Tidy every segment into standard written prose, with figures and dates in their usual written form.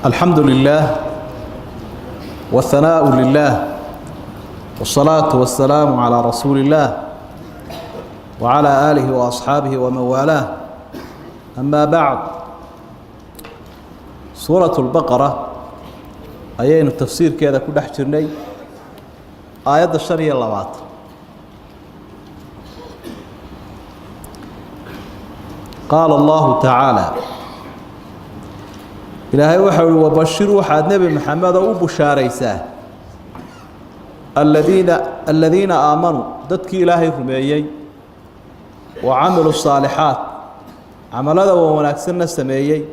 الحمد لله والثناء لله والصلاة والسلام على رسول الله وعلى آله وأصحابه ومن والاه أما بعد سورة البقرة أيين التفسير كذا كل حجرني آيات الشريعة اللوات قال الله تعالى إلهي وحول وبشر وحد نبي محمد وبشاريساه الذين آمنوا ضدك إلهي رميي وعملوا الصالحات عمل هذا ونكسرنا السميي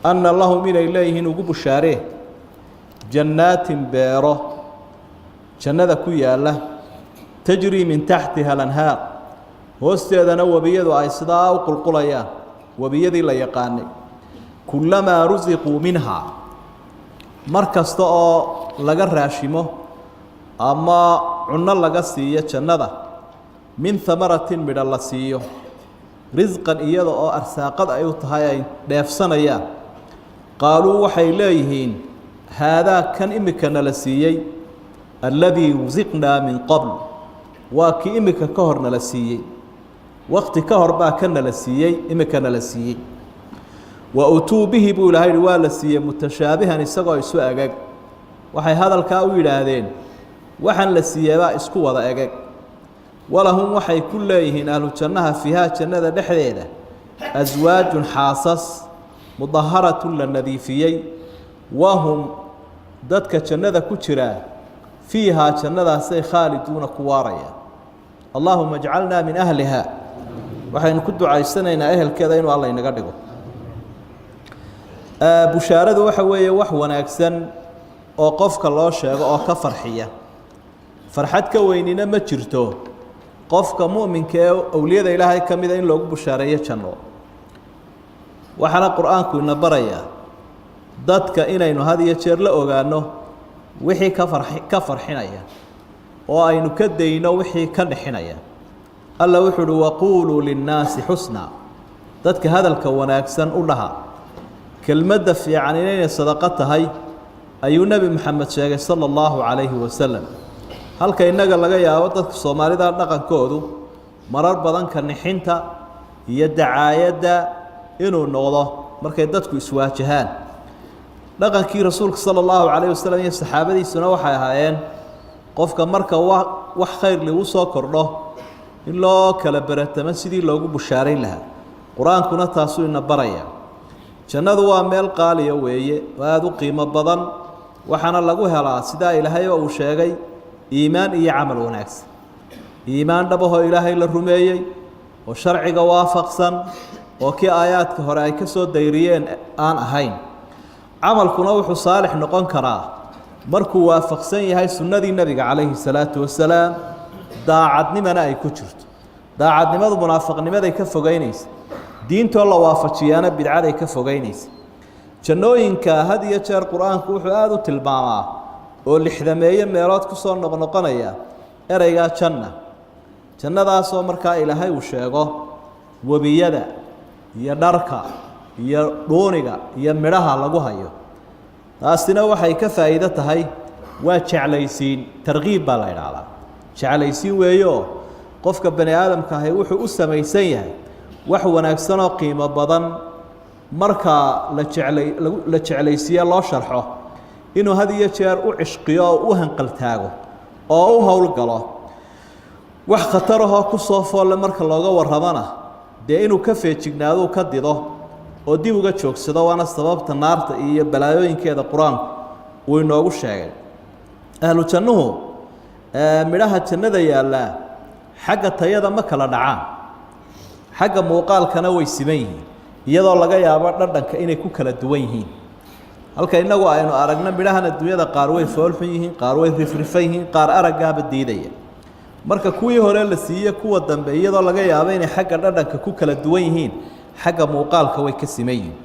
أن الله من إليه نقب الشاريه جنات بيره جنة كويا له تجري من تحتها الأنهار واستيذنا وبيد وعيصدا وقلقليا وبيد لا يقاني كلما رزقوا منها مركز تو لغا راشمه اما عنا لغا سييه جنده من ثمرة من الله سييه رزقا ايده او ارساقد ايو تهاي دheefsanaya قالوا waxay leeyihiin هذا كان imikana la siiyay الذي رزقنا من قبل وكي imika ka horna la siiyay waqti ka hor baa kana la siiyay imikana la siiyay وأتوا به بولهاي والسية متشابها نسقوا يسوع أجاج وحي هذا الكاوي هذين وحن للسية بقى إسكوا ذا أجاج ولهم وحي كلهم أهل جنها فيها جنة دحريدة أزواج حاصص مظهرة للنظيفيين وهم ذاتك جنة كتيرة فيها جنة سي خالدون كواريا اللهم اجعلنا من أهلها وحي نكدوا عايشنا إن أهل كذا إنه الله ينقدقه bushaaradu waxa weeye wax wanaagsan oo qofka loo sheego oo ka farxiya farxad ka weynina ma jirto qofka muuminka ee awliyada Ilaahay kamida in loogu bushaareeyo janno waxana quraanku ina baraya dadka inaynu had iyo jeer la ogaano wixii ka farxinaya oo aynu ka dayno wixii ka dhixinaya alla wuxuu waqulu lin-naasi husna dadka hadalka wanaagsan u dhaha كلمة في عنين صدقتها أي نبي محمد شاكي صلى الله عليه وسلم هل كأنك لقى يا وطنك الصومالي دا نقن كودو مرار بدن كنحينتا يدعاية إنو النوضة مركا يدتكو إسواه جهان نقن كي رسولك صلى الله عليه وسلم يستحابة دي سنوحا هايين قفك مركا وح خير لي وصاكر له إلا كالبرات تمسيدي لوغو بشارين لها قرآن كنا تاسو إنا بريا jannadu waa meel qaaliya weeye aad u qiimo badan waxana lagu helaa sida Ilaahay uu sheegay iimaan iyo amal wanaagsan iimaan dhabaho Ilaahay la rumeeyay oo sharciga waafaqsan oo ki aayaadka hore ay ka soo dayriyeen aan ahayn amalkuna wuxuu saalix noqon karaa markuu waafaqsan yahay sunnadii nabiga calayhi salaatu wasalaam daacadnimana ay ku jirto daacadnimadu munaafiqnimada ka fogeynaysa diinta la waafajiyana bidcada ka fogeynaysa jannooyinka had iyo jeer quraanku wuxuu aad u tilmaamaa oo lixdameeye meelood ku soo noqnoqonaya ereyga jannadaas oo markaa Ilaahay uu sheego wabiyada iyo dharka iyo dooniga iyo midhaha lagu hayo taasina waxay ka faa'iido tahay waa jeclaysiin tarqiib baa la yiraahdaa jeclaysiin weeyo qofka bani aadamka ah wuxuu u samaysan yahay wax wanaagsan oo qiimo badan marka la jeclaysiyo loo sharxo inuu had iyo jeer u cishqiyo oo u hanqal taago oo u hawl galo wax khatar ah ku soo fool marka looga warramana dee inuu ka feejignaado ka dido oo dib uga joogsado waana sababta naarta iyo balaayooyinkeeda quraanku uu inoogu sheegay ahlu jannuhu midhaha jannada yaala xagga tayada ma kala dhacaan xagga muuqaalkana way siman yihiin iyadoo laga yaabo dhadhanka inay ku kala duwan yihiin halka inagu aynu aragna midhahan adduunyada qaar way foolxun yihiin qaar way rifrifan yihiin qaar araggaaba diidaya marka kuwii hore la siiyey kuwa dambe iyadoo laga yaabo inay xagga dhadhanka ku kala duwan yihiin xagga muuqaalka way ka siman yihiin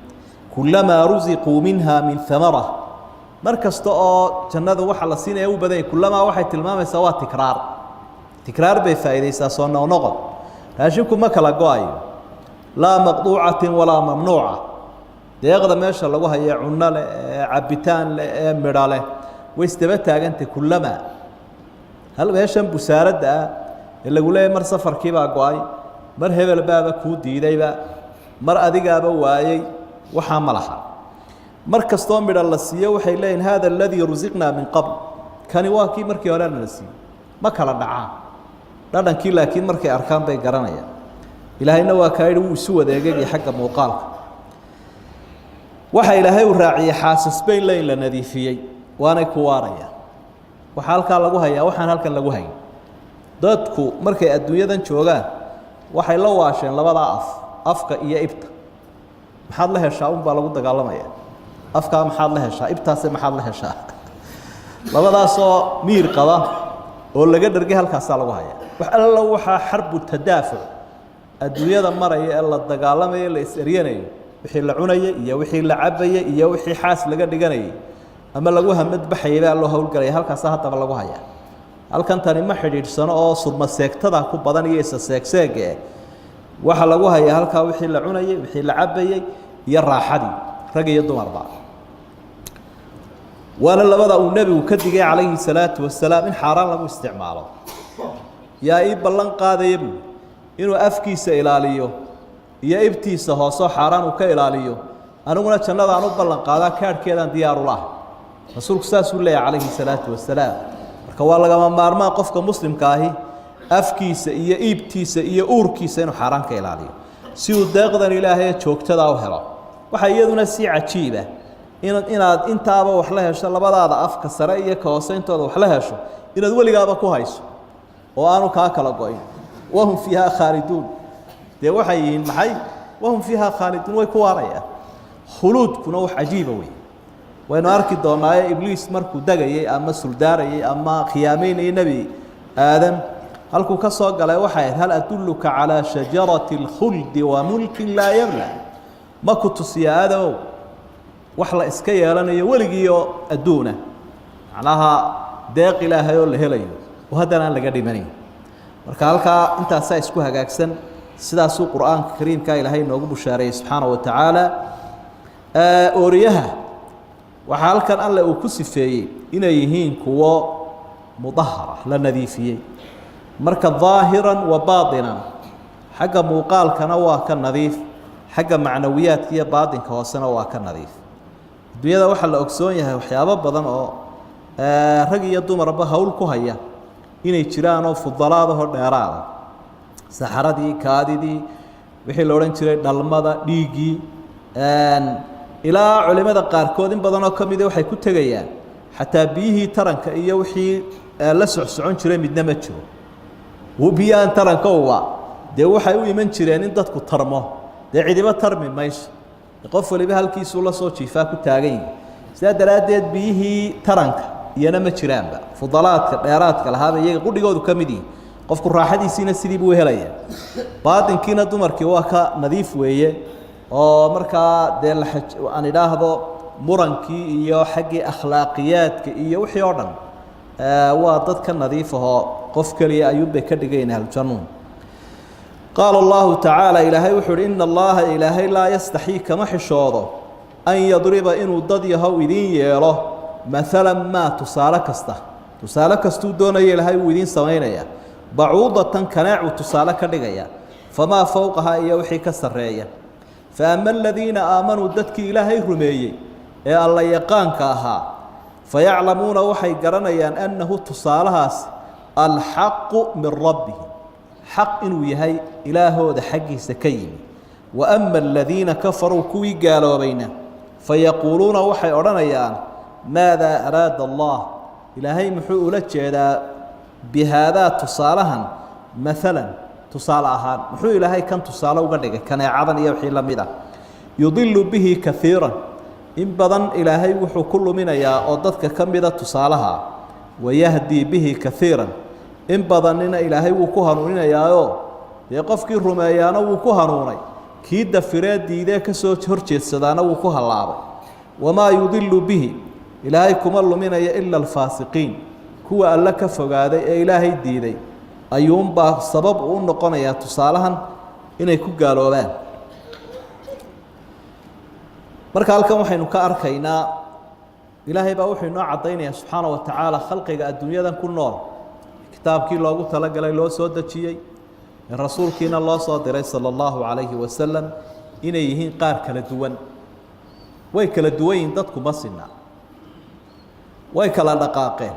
kullamaa rusiquu minha min thamara mar kasta oo jannadu waxa la siinaya u badan yahay kullamaa waxay tilmaamaysaa waa tikraar bay faa'iidaysaa soo noqnoqod raashinku ma kala go-ayo laa maqduucatin walaa mamnuuca deeqda meesha lagu hayo cunno leh ee cabitaan leh ee midho leh way isdaba taagantay kullamaa hal meeshan busaaradda ah ee lagu leeyahay mar safarkiibaa go-ay mar hebel baaba kuu diidayba mar adigaaba waayey waxaa ma laha mar kastoo midho la siiyo waxay leeyihin hada aladii rusiqnaa min qabl kani waa kii markii hore la siiyey ma kala dhacaan dhadhankii laakiin markay arkaan bay garanayaan ilaahayna waa kaa yidhi wuu isu wadeegay xagga muuqaalka waxa ilaahay uu raaciyay xaasasbayn leyn la nadiifiyey waanay ku waarayaan waxa halkaa lagu hayaa waxaan halkan lagu hayn dadku markay adduunyadan joogaan waxay la waasheen labadaa afka iyo ibta maxaad la heshaa unbaa lagu dagaalamaya afkaa maxaad la heshaa ibtaase maxaad la heshaa labadaasoo miir qaba oo laga dhargay halkaasaa lagu hayaa wax alla waxaa xarbu tadaafuc adduunyada maraya ee la dagaalamayo la is-eryanayo wixii la cunayay iyo wixii la cabayay iyo wixii xaas laga dhiganayay ama lagu hamad baxayay baa loo howlgalaya halkaasaa haddaba lagu hayaa halkan tani ma xidhiidhsano oo surma seegtada ku badan iyo isa seegseege waxa lagu hayaa halkaa wixii la cunayay wixii la cabayay iyo raaxadii rag iyo dumarba waana labada uu nebigu ka digay calayhi salaatu wasalaam in xaaraan lagu isticmaalo yaa ii ballan qaadaya buu inuu afkiisa ilaaliyo iyo ibtiisa hoosoo xaaraan uu ka ilaaliyo aniguna jannada aan u ballan qaadaa kaadhkeedaan diyaaru lahay rasuulku saasuu leeyahay calayhi salaatu wasalaam marka waa lagama maarmaan qofka muslimka ahi afkiisa iyo iibtiisa iyo uurkiisa inuu xaaraan ka ilaaliyo si uu deeqdan ilaahay joogtada u helo waxa iyaduna si cajiiba inaad intaaba wax la hesho labadaada afka sare iyo ka hoose intooda wax la hesho inaad weligaaba ku hayso oo aanu kaa kala go-in wahum fiiha khaaliduun dee waxay yihiin maxay wahum fiiha khaaliduun way ku waarayaan khuluudkuna wax cajiiba wey waynu arki doonaaye ibliis markuu degayey ama suldaarayey ama khiyaameynayay nebi aadam halkuu ka soo galay waxay ahayd hal adulluka calaa shajarati alkhuldi wa mulkin laa yabla ma ku tusiya aadamow wax la iska yeelanayo weligiioo adduuna macnaha deeq ilaahay oo la helayo oo haddana aan laga dhimanayn marka halkaa intaasaa isku hagaagsan sidaasuu qur'aanka kariimka ilaahay inoogu bushaareeyey subxaana wa tacaala ooriyaha waxaa halkan alle uu ku sifeeyey inay yihiin kuwo mudahara la nadiifiyey marka daahiran wa baatinan xagga muuqaalkana waa ka nadiif xagga macnawiyaadka iyo baatinka hoosena waa ka nadiif adduunyada waxaa la ogsoon yahay waxyaabo badan oo rag iyo dumarba hawl ku haya inay jiraanoo fudalaadahoo dheeraada saxaradii kaadidii wixii la odhan jiray dhalmada dhiiggii ilaa culimada qaarkood in badanoo ka mida waxay ku tegayaan xataa biyihii taranka iyo wixii la socsocon jiray midna ma jiro biyahan taranka uba dee waxay u iman jireen in dadku tarmo dee cidiba tarmi mayso qof waliba halkiisuu la soo jiifaa ku taagan yihi sidaa daraaddeed biyihii taranka iyana ma jiraanba fudalaadka dheeraadka lahaaba iyaga qudhigoodu ka mid yihi qofku raaxadiisiina sidii buu helaya baatinkiina dumarkii waa ka nadiif weeye oo markaa dee aan idhaahdo murankii iyo xaggii akhlaaqiyaadka iyo wixii oo dhan waa dad ka nadiif ahoo qof keliya ayuunbay ka dhigayn ahlujannuun qaala allahu tacaala ilaahay wuxuu uhi ina allaha ilaahay laa yastaxii kama xishoodo an yadriba inuu dad yahow idiin yeelo maalan maa tusaale kastuu doonaya ilaahay wuu idiin samaynaya bacuudatan kaneecuu tusaale ka dhigaya famaa fowqahaa iyo wixii ka sarreeya faama aladiina aamanuu dadkii ilaahay rumeeyey ee alla yaqaanka ahaa fayaclamuuna waxay garanayaan annahu tusaalahaas alxaqu min rabbihim xaq inuu yahay ilaahooda xaggiisa ka yimi wa ama aladiina kafaruu kuwii gaaloobayna fayaquuluuna waxay odhanayaan maadaa araada allah ilaahay muxuu ula jeedaa bihaadaa tusaalahan مثلا tusaale ahaan muxuu ilaahay kan tusaale uga dhigay kaneecadan iyo wixii la mid ah yudillu bihi kathiiran in badan ilaahay wuxuu ku luminayaa oo dadka ka mida tusaalaha wayahdi bihi kathiiran in badanina ilaahay wuu ku hanuuninayaayoo dee qofkii rumeeyaana wuu ku hanuunay kii dafiree diidee ka soo horjeedsadaana wuu ku hallaabay wamaa yudillu bihi ilaahay kuma luminaya ila alfaasiqiin kuwa alla ka fogaaday ee ilaahay diiday ayuunbaa sabab u noqonayaa tusaalahan inay ku gaaloobaan marka halkan waxaynu ka arkaynaa ilaahay baa wuxuu inoo caddaynayaa subxaana wa tacaala khalqiga adduunyadan ku nool kitaabkii loogu talagalay loo soo dejiyey ee rasuulkiina loo soo diray sala allahu calayhi wasalam inay yihiin qaar kala duwan way kala duwan yihiin dadku ma sinna way kala dhaqaaqeen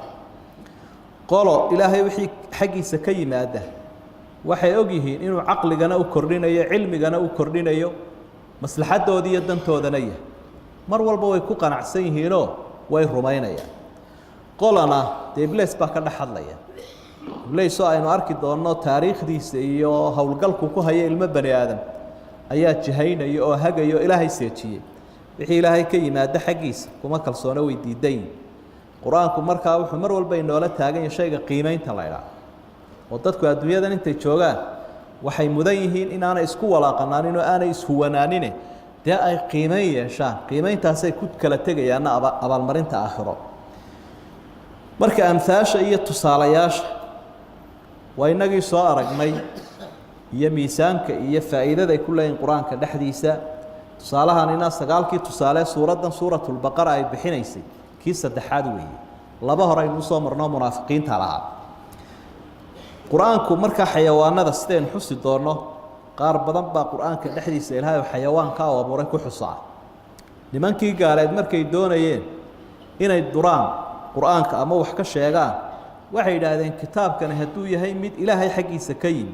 qolo ilaahay wixii xaggiisa ka yimaada waxay og yihiin inuu caqligana u kordhinayo cilmigana u kordhinayo maslaxadoodii iyo dantoodana yahay mar walba way ku qanacsan yihiinoo way rumaynayaan qolana dee ibleys baa ka dhex hadlaya ibleys oo aynu arki doonno taariikhdiisa iyo howlgalku ku haya ilmo bani aadam ayaa jihaynaya oo hagayo ilaahay seejiyey wixii ilaahay ka yimaada xaggiisa kuma kalsoona way diidan yihin qur-aanku markaa wuxuu mar walba inoola taagan yahay shayga qiimaynta la idhaah oo dadku adduunyadan intay joogaan waxay mudan yihiin inaanay isku walaaqanaanin oo aanay ishuwanaanine dee ay qiimayn yeeshaan qiimayntaasay ku kala tegayaanna abaalmarinta aakhiro marka amhaasha iyo tusaalayaasha waa inagii soo aragnay iyo miisaanka iyo faa'iidada ay ku leeyihin qur-aanka dhexdiisa tusaalahanina sagaalkii tusaale suuraddan suuratulbaqara ay bixinaysay kii saddexaad weeye laba hore aynu usoo marno munaafiqiinta lahaa qur-aanku markaa xayawaanada sidaynu xusi doonno qaar badan baa qur-aanka dhexdiisa ilaahay xayawaanka oo abuuray ku xusaa nimankii gaaleed markay doonayeen inay duraan qur-aanka ama wax ka sheegaan waxay yidhaahdeen kitaabkani hadduu yahay mid ilaahay xaggiisa ka yimi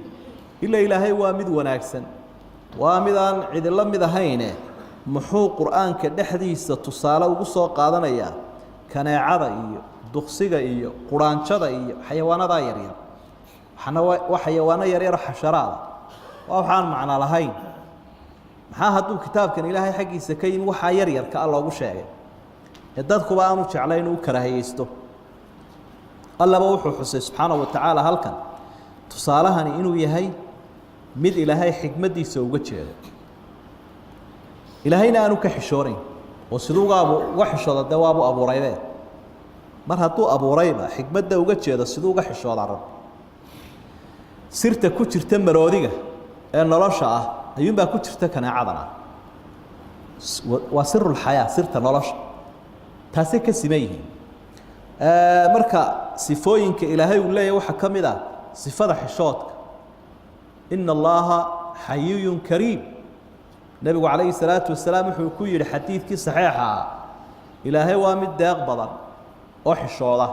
ila ilaahay waa mid wanaagsan waa mid aan cidila mid ahayne muxuu qur-aanka dhexdiisa tusaale ugu soo qaadanayaa kaneecada iyo duqsiga iyo quraanjada iyo xayawaanadaa yaryar waa xayawaano yaryaro xasharaada waa waxaan macno lahayn maxaa hadduu kitaabkan ilaahay xaggiisa ka yimi waxaa yaryarka a loogu sheegay ee dadkuba aanu jeclayn uu karaahiyeysto allaba wuxuu xusay subxaana wa tacaala halkan tusaalahani inuu yahay mid ilaahay xikmaddiisa uga jeedo ilaahayna aanu ka xishoonayn oo siduugaabu uga xishooda dee waabu abuuraybe mar hadduu abuurayba xikmadda uga jeedo siduu uga xishoodaa rab sirta ku jirta maroodiga ee nolosha ah ayuunbaa ku jirta kaneecadana waa sirulxayaa sirta nolosha taasay ka siman yihiin marka sifooyinka ilaahay uu leeyahy waxaa ka mid ah sifada xishoodka ina allaha xayiyun kariim nebigu calayhi salaatu wasalaam wuxuu ku yidhi xadiidkii saxiixa ah ilaahay waa mid deeq badan oo xishooda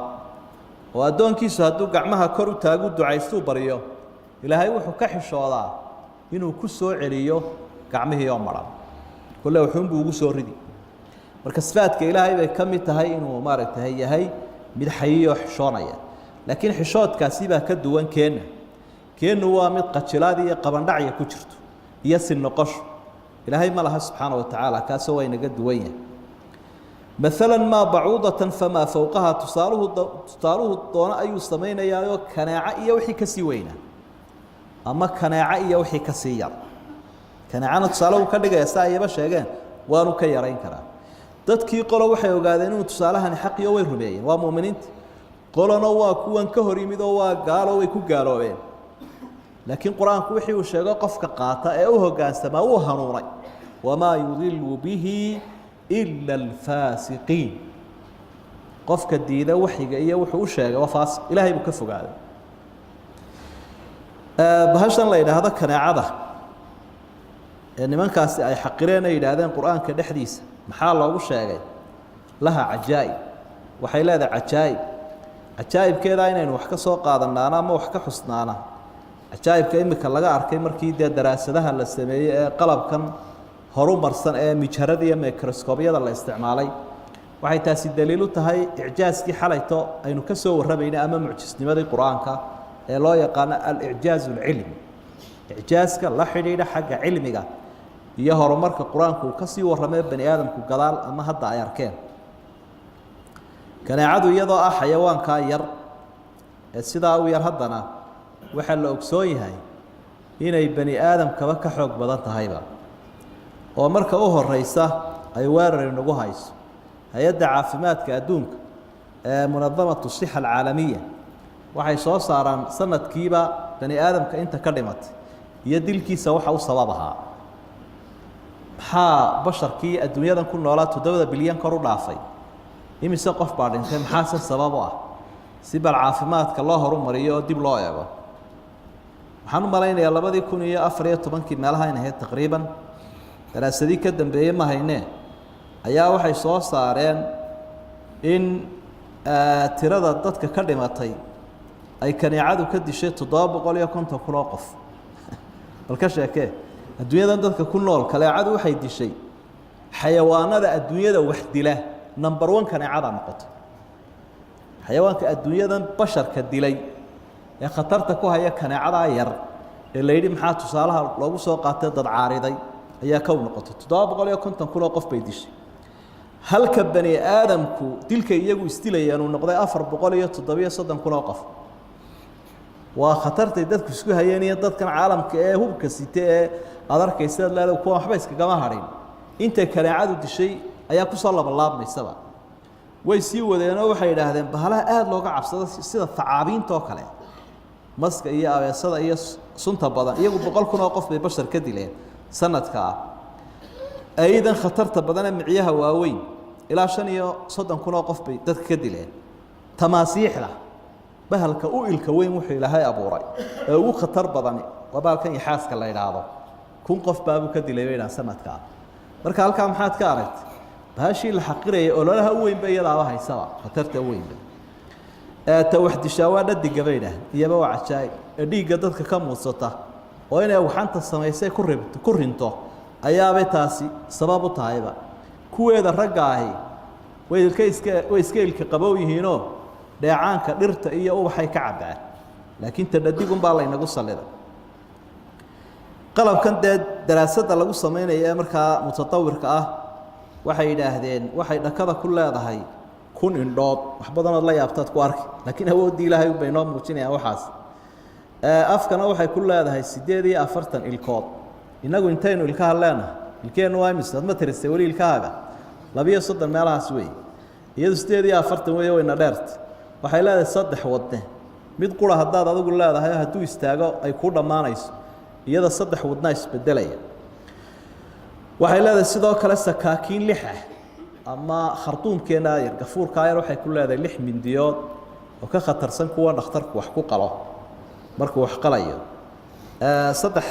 oo addoonkiisu hadduu gacmaha kor u taagu ducaystuu baryo ilaahay wuxuu ka xishoodaa inuu ku soo celiyo gacmihii oo maran kolle wuxuunbuu ugu soo ridi marka sifaadka ilaahay bay ka mid tahay inuu maaragtay yahay mid xayiyo xishoonaya laakiin xishoodkaasi baa ka duwan keennu waa mid qajilaad iyo qabandhacya ku jirto iyo si noqosho ilaahay ma laha subxaana wa tacaala kaasoo waa inaga duwan yahay maalan maa bacuudatan famaa fowqaha tusaaluhu doono ayuu samaynayaayoo kaneeco iyo wixii ka sii weynaa ama kaneeco iyo wixii ka sii yar kaneecana tusaale uu ka dhigaya sa ayaba sheegeen waanu ka yarayn karaa dadkii qolo waxay ogaadeen inuu tusaalahani xaqiyo way rumeeyeen waa mu'miniinta qolona waa kuwan ka hor yimid oo waa gaalo way ku gaaloobeen laakiin qur-aanku wixii uu sheego qofka qaata ee u hoggaansamaa wuu hanuunay wamaa yudilu bihi ila alfaasiqiin qofka diida waxyiga iyo wuxuu u sheegay waa faasiq ilaahay buu ka fogaaday bahashan la yidhaahdo kaneecada ee nimankaasi ay xaqireen ay yidhaahdeen qur-aanka dhexdiisa maxaa loogu sheegay laha cajaa'ib waxay leedahay cajaa'ib cajaa'ibkeedaa inaynu wax ka soo qaadanaana ama wax ka xusnaana cajaa'ibka imika laga arkay markii dee daraasadaha la sameeyey ee qalabkan horumarsan ee mijharada iyo microscobyada la isticmaalay waxay taasi daliil u tahay icjaaskii xalayto aynu ka soo warramaynay ama mucjisnimadii qur-aanka ee loo yaqaan al-i'jaaz al-ilmi i'jaazka la xidhiidha xagga cilmiga iyo horumarka quraanku ka sii waramay bani aadamku gadaal ama hadda ay arkeen kaneecadu iyadoo ah xayawaanka yar ee sidaa u yar haddana waxa la ogsoon yahay inay bani aadamkaba ka xoog badan tahayba oo marka u horeysa ay weerar inagu hayso hay'adda caafimaadka adduunka ee munadamatu sixa alcaalamiya waxay soo saaraan sanadkiiba bani aadamka inta ka dhimatay iyo dilkiisa waxa u sabab ahaa maxaa basharkii adduunyadan ku noolaa 7 bilyan kor u dhaafay imise qof baa dhintay maxaa sabab u ah si bal caafimaadka loo horumariyo oo dib loo eego waxaan u malaynayaa 2014 meelaha ay ahayd taqriiban daraasadii ka dambeeyay ma haynee ayaa waxay soo saareen in tirada dadka ka dhimatay ay kaneecadu ka dishay 750 kun oo qof balka sheekee adduunyadan dadka ku nool kaneecadu waxay dishay xayawaanada adduunyada wax dila number 1 kaneecada noqotay xayawaanka adduunyadan basharka dilay ee khatarta ku haya kaneecada yar ee leeydi maxaa tusaalaha loogu soo qaatay dad caariday ayaa ka noqotay 750 kun oo qof bay dishay halka bani aadamku dilka iyagu istilayaan uu noqday 437 kun oo qof waa khatartay dadku isku hayeen iyo dadkan caalamka ee hubka sitay ee adarkaysa leedo kuwa waxba iskaga harin inta kaneecadu dishay ayaa ku soo laabmaysaba way sii wadeen oo waxay yiraahdeen bahalaha aad looga cabsado sida tacaabiinta oo kale maska iyo abeesada iyo sunta badan iyagu 100 kun oo qof bay bashar ka dileen sanadka aydan khatarta badan ee miciyaha waaweyn ilaa 35 kun oo qof bay dadka ka dileen tamaasiixda bahalka u ilka weyn wuxuu ilaahay abuuray ee ugu khatar badan waa baalkan yaxaaska la yiraahdo kun qof baa ka dilay weeyna sanadka marka halka maxaad ka aragtay baashii la xaqiray oo lalaha weyn bay yadaaba haysaba khatarta weyn ta waxdishaawada digabayna iyaba waa cajaay dhiiga dadka ka muudsata oo inay waxanta sameysay ku rinto ayaaba taasi sabab u tahayba kuweeda ragaahi way iska ilka qabow yihiinoo dheecaanka dhirta iyo waxay ka cabaan laakiin tadadigun baa la inagu saliday qalabkan daraasada lagu sameeyay markaa mutatawirka ah waxay yiraahdeen waxay dhakada ku leedahay kun indhood wax badan oo la yaabtaad ku arki laakiin awoodii Ilaahay bay noo muujinayaan waxaas afkana waxay ku leedahay 48 ilkood inagu intaynu ilkaha leenahay ilkeenu waa misad ma tirisay wali ilkaaga 230 meelahaas way iyadu 48 way wayna dheertay waxay leedahay 3 wadne mid qura hadaad adigu leedahay haduu istaago ay ku dhamaanayso iyada 3 wadna isbedelaya waxay leedahay sidoo kale sakaakiin lix ah ama khartuumkeena yar gafuurka yar waxay ku leedahay 6 mindiyood oo ka khatarsan kuwa dhakhtarku wax ku qalo markuu wax qalayo 3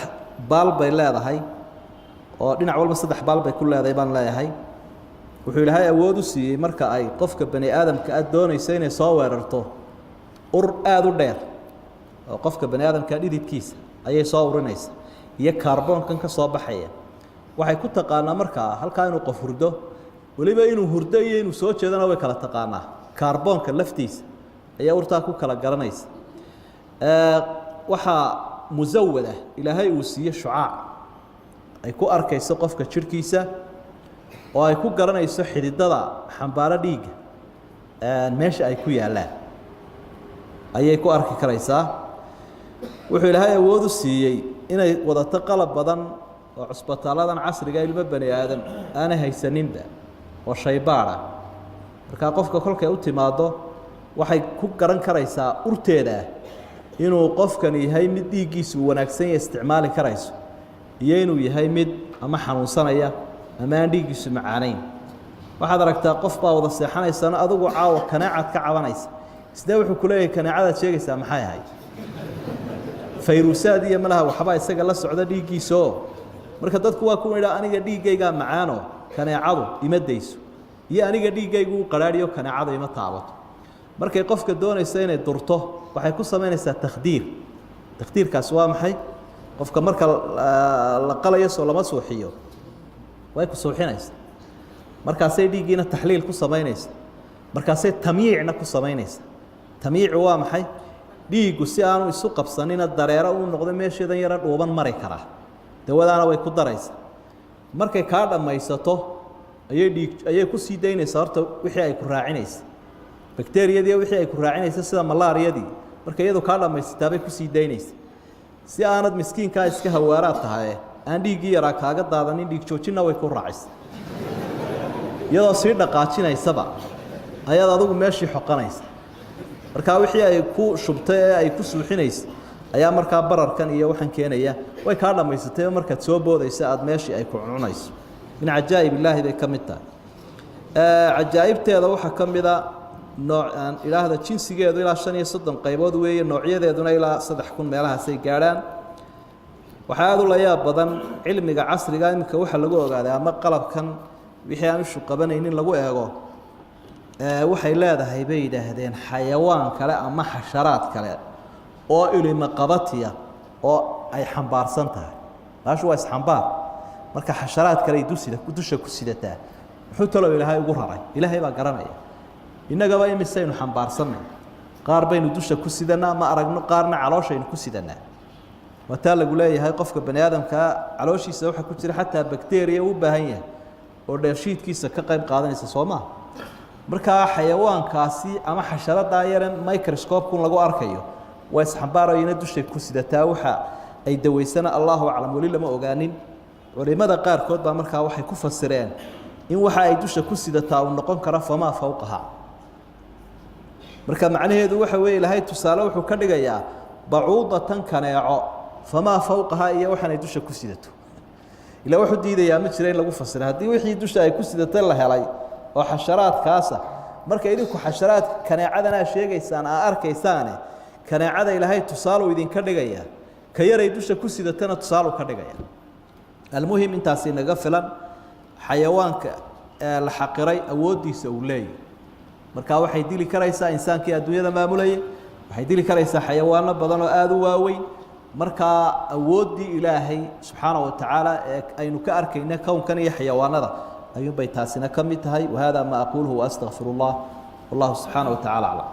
baal bay leedahay oo dhinac walba 3 baal bay ku leedahay baan leeyahay wuxuu Ilaahay awood u siiyay marka ay qofka bani aadamka doonayso inay soo weerarto ur aad u dheer oo qofka bani aadamka dhididkiisa ayay soo urinaysaa iyo kaarboonkan ka soo baxaya waxay ku taqaanaa marka halka inuu qof hurdo waliba inuu hurdo iyo inuu soo jeedana way kala taqaanaa kaarboonka laftiisa ayaa urtaa ku kala garanaysa waxa muzawwada Ilaahay uu siiyay shucaac ay ku arkayso qofka jirkiisa oo ay ku garanayso xididada xambaara dhiiga meesha ay ku yaalaan ayay ku arki karaysaa wuxuu Ilaahay awood u siiyay inay wadato qalab badan oo cusbitaaladan casriga ilmo bani aadam aan haysaninba oo shaybaara marka qofka kolkay u timaado waxay ku garan karaysaa urteeda inuu qofkan yahay mid dhiigiisu wanaagsan yahay isticmaali karayso iyo inuu yahay mid ama xanuunsanaya ama aan dhiigiisu macaanayn waxaad aragtaa qof baa wada seexanaysana adigu caawa kaneecad ka cabanaysa isna wuxuu ku leeyahay kaneecada sheegaysaa maxay ahayd fayruusaad iyo malaha waxba isaga la socda dhiigiiso marka dadku waa ku yiraahdaa aniga dhiigayga macaano kaneecadu ima deyso iyo aniga dhiigaygu qaraariyo kaneecada ima taabato markay qofka doonaysa inay durto waxay ku sameynaysaa takhdiirkaas waa maxay qofka marka la qalayo soo lama suuxiyo way ku suuxinaysaa markaasay dhiigiina taxliil ku sameynaysaa markaasay tamyiicna ku sameynaysaa tamyiicu waa maxay dhiigu si aanu isu qabsanina dareero uu noqdo meesheedan yara dhuuban mari kara dawadaana way ku daraysaa markay kaa dhammaysato ayay ku sii daynaysaa horta wixii ay ku raacinaysa bakteeriyadii wixii ay ku raacinaysa sida malaariyadii marka iyadu kaa dhammaysataa bay ku sii daynaysa si aanad miskiinkaa iska hawaaraad tahay aan dhiiggii yaraa kaaga daadanin dhiig joojinna way ku raacaysa iyadoo sii dhaqaajinaysaba ayaad adigu meeshii xoqanaysa markaa wixii ay ku shubtay ee ay ku suuxinaysa ayaa markaa bararkan iyo waxaan keenaya way kaa dhammaysatay markaad soo boodaysa aad meeshii ay ku cununayso min cajaa'ib illaahi bay ka mid tahay cajaa'ibteeda waxaa ka mida noocan ilaahda jinsigeedu ilaa 35 qaybood weeye noocyadeeduna ilaa 3000 meelahaasay gaadhaan waxaa aad u la yaab badan cilmiga casriga imika waxa lagu ogaaday ama qalabkan wixii aan ishu qabanaynin lagu eego waxay leedahay bay yidhaahdeen xayawaan kale ama xasharaad kale oo ilma qabatiya oo ay xambaarsan tahay taashu waa isxambaar marka xasharaad kale dusha ku sidataa muxuu talo ilaahay ugu raray ilaahay baa garanaya innagaba imisaynu xambaarsanay qaar baynu dusha ku sidanaa ma aragno qaarna calooshaynu ku sidanaa wataa lagu leeyahay qofka bani aadamka calooshiisa waxa ku jira xataa bakteeriya u baahan yahay oo dheefshiidkiisa ka qayb qaadanaysa Soomaa marka xayawaankaasi ama xasharada yaran microscope kun lagu arkayo way isxambaarayna dusha ku sidataa waxa ay daweysana Allahu a'lam wali lama ogaanin culimada qaar kood baa marka waxay ku fasireen in waxa ay dusha ku sidataa uu noqon kara fama fawqaha marka macnaheedu waxa weey ilaahay tusaale wuxuu ka dhigayaa bacuudatan kaneeco fama fawqaha iyo waxaan ay dusha ku sidato ilaa wuxuu diidayaa ma jireen lagu fasiro hadii wixii dusha ay ku sidatay la helay oo xasharaadkaas marka idinku xasharaad kaneecadana sheegaysaan arkaysaan kaneecada ilaahay tusaale idin ka dhigaya ka yaray dusha ku sidatana tusaale ka dhigaya almuhim intaasi naga filan xayawaanka la xaqiray awoodiisa uu leeyahay marka waxay dili karaysaa insaankii adduunyada maamulayay waxay dili karaysaa xayawaano badan oo aad u waaweyn marka awoodii ilaahay subhanahu wa ta'ala aynu ka arkayna kownkan iyo xayawaanada ayuu bay taasina kamid tahay wahada ma aquluhu wa astaghfirullah wallahu subhanahu wa ta'ala a'lam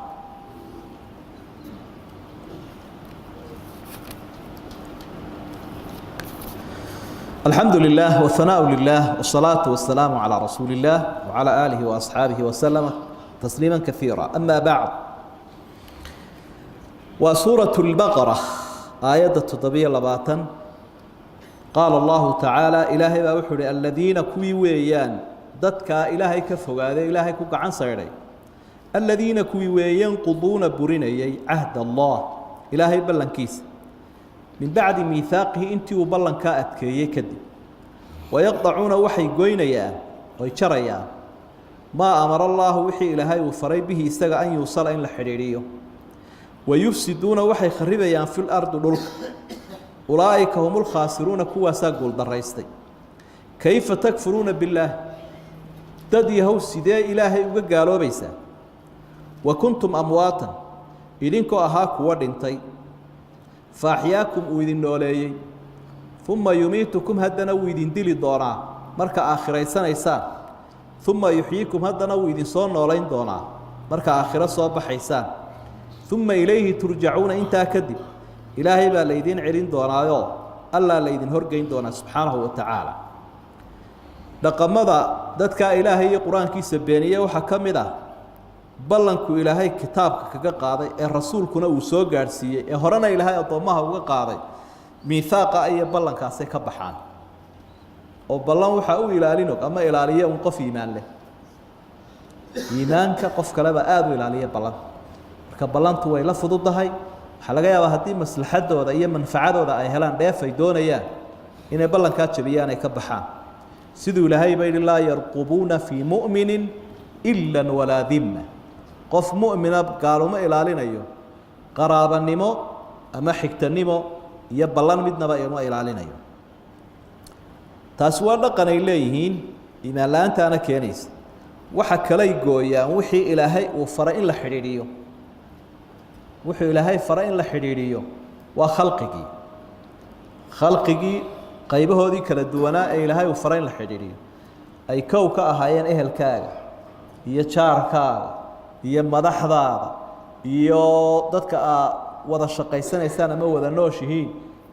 الحمد لله والثناء لله والصلاة والسلام على رسول الله وعلى آله وأصحابه وسلم تسليما كثيرا أما بعد وسورة البقرة آية التطبيع لباطن قال الله تعالى إلهي وحر الذين كوي ويان ضدك إلهي كفوا إلهي كوك عن صيري الذين كوي ويان قضون بريني عهد الله إلهي بلنكيس من بعد ميثاقه انت وبلن كأتكي كدي ويقطعون وحي قوينيا ويشريا ما أمر الله وحي إلهي وفري به استغى أن يوصل إلى الحريرية ويفسدون وحي خربيا في الأرض دلك أولئك هم الخاسرون كوا ساقول دريستي كيف تكفرون بالله تديهو سيدي إلهي وقالوا بيسا وكنتم أمواتا إذنكو أهاك ودنتي فأحياكم ويدين نوليي ثم يميتكم هدنا ويدين دلي دونا مركا آخرين سنة إيسان ثم يحييكم هدنا ويدين صون نولين دونا مركا آخرة صوب حيسان ثم إليه ترجعون إنتا كذب إلهي با ليدين عرين دونا يو ألا ليدين هرقين دونا سبحانه وتعالى لقد مضى ذاتك إلهي قرآن كي سبينية وحكم ذا ballanku ilaahay kitaabka kaga qaaday ee rasuulkuna uu soo gaarsiiyay ee horena ilaahay adoomaha uga qaaday miithaaqa ay ballankaas ka baxaan oo ballan waxa uu ilaalino ama ilaaliyo un qof iimaan leh iimaanka qof kale ba aad u ilaaliyo ballan marka ballantu way la fududahay waxa laga yaabaa hadii maslaxadooda iyo manfaacadooda ay helaan dheefay doonayaan inay ballanka jabiyaan ay ka baxaan sidoo ilaahay bay la yarqubuna fi mu'minin illa wala dhimma qof mu'mina qaaluma ilaalinayo qaraabanimo ama xigtanimo iyo ballan midnaba ay ilaalinayo taas waa dhaqan ay leeyihiin iimaan laantaana keenaysa waxa kale gooyaan wixii ilaahay uu faray in la xiriiriyo wixii ilaahay faray in la xiriiriyo waa khalqigi qaybahoodii kala duwanaa ee ilaahay uu faray in la xiriiriyo ay kow ka ahaayeen ehelkaaga iyo jaarkaaga iyo madaxdaada iyo dadka wada shaqaysanaysaan ama wada nooshihiin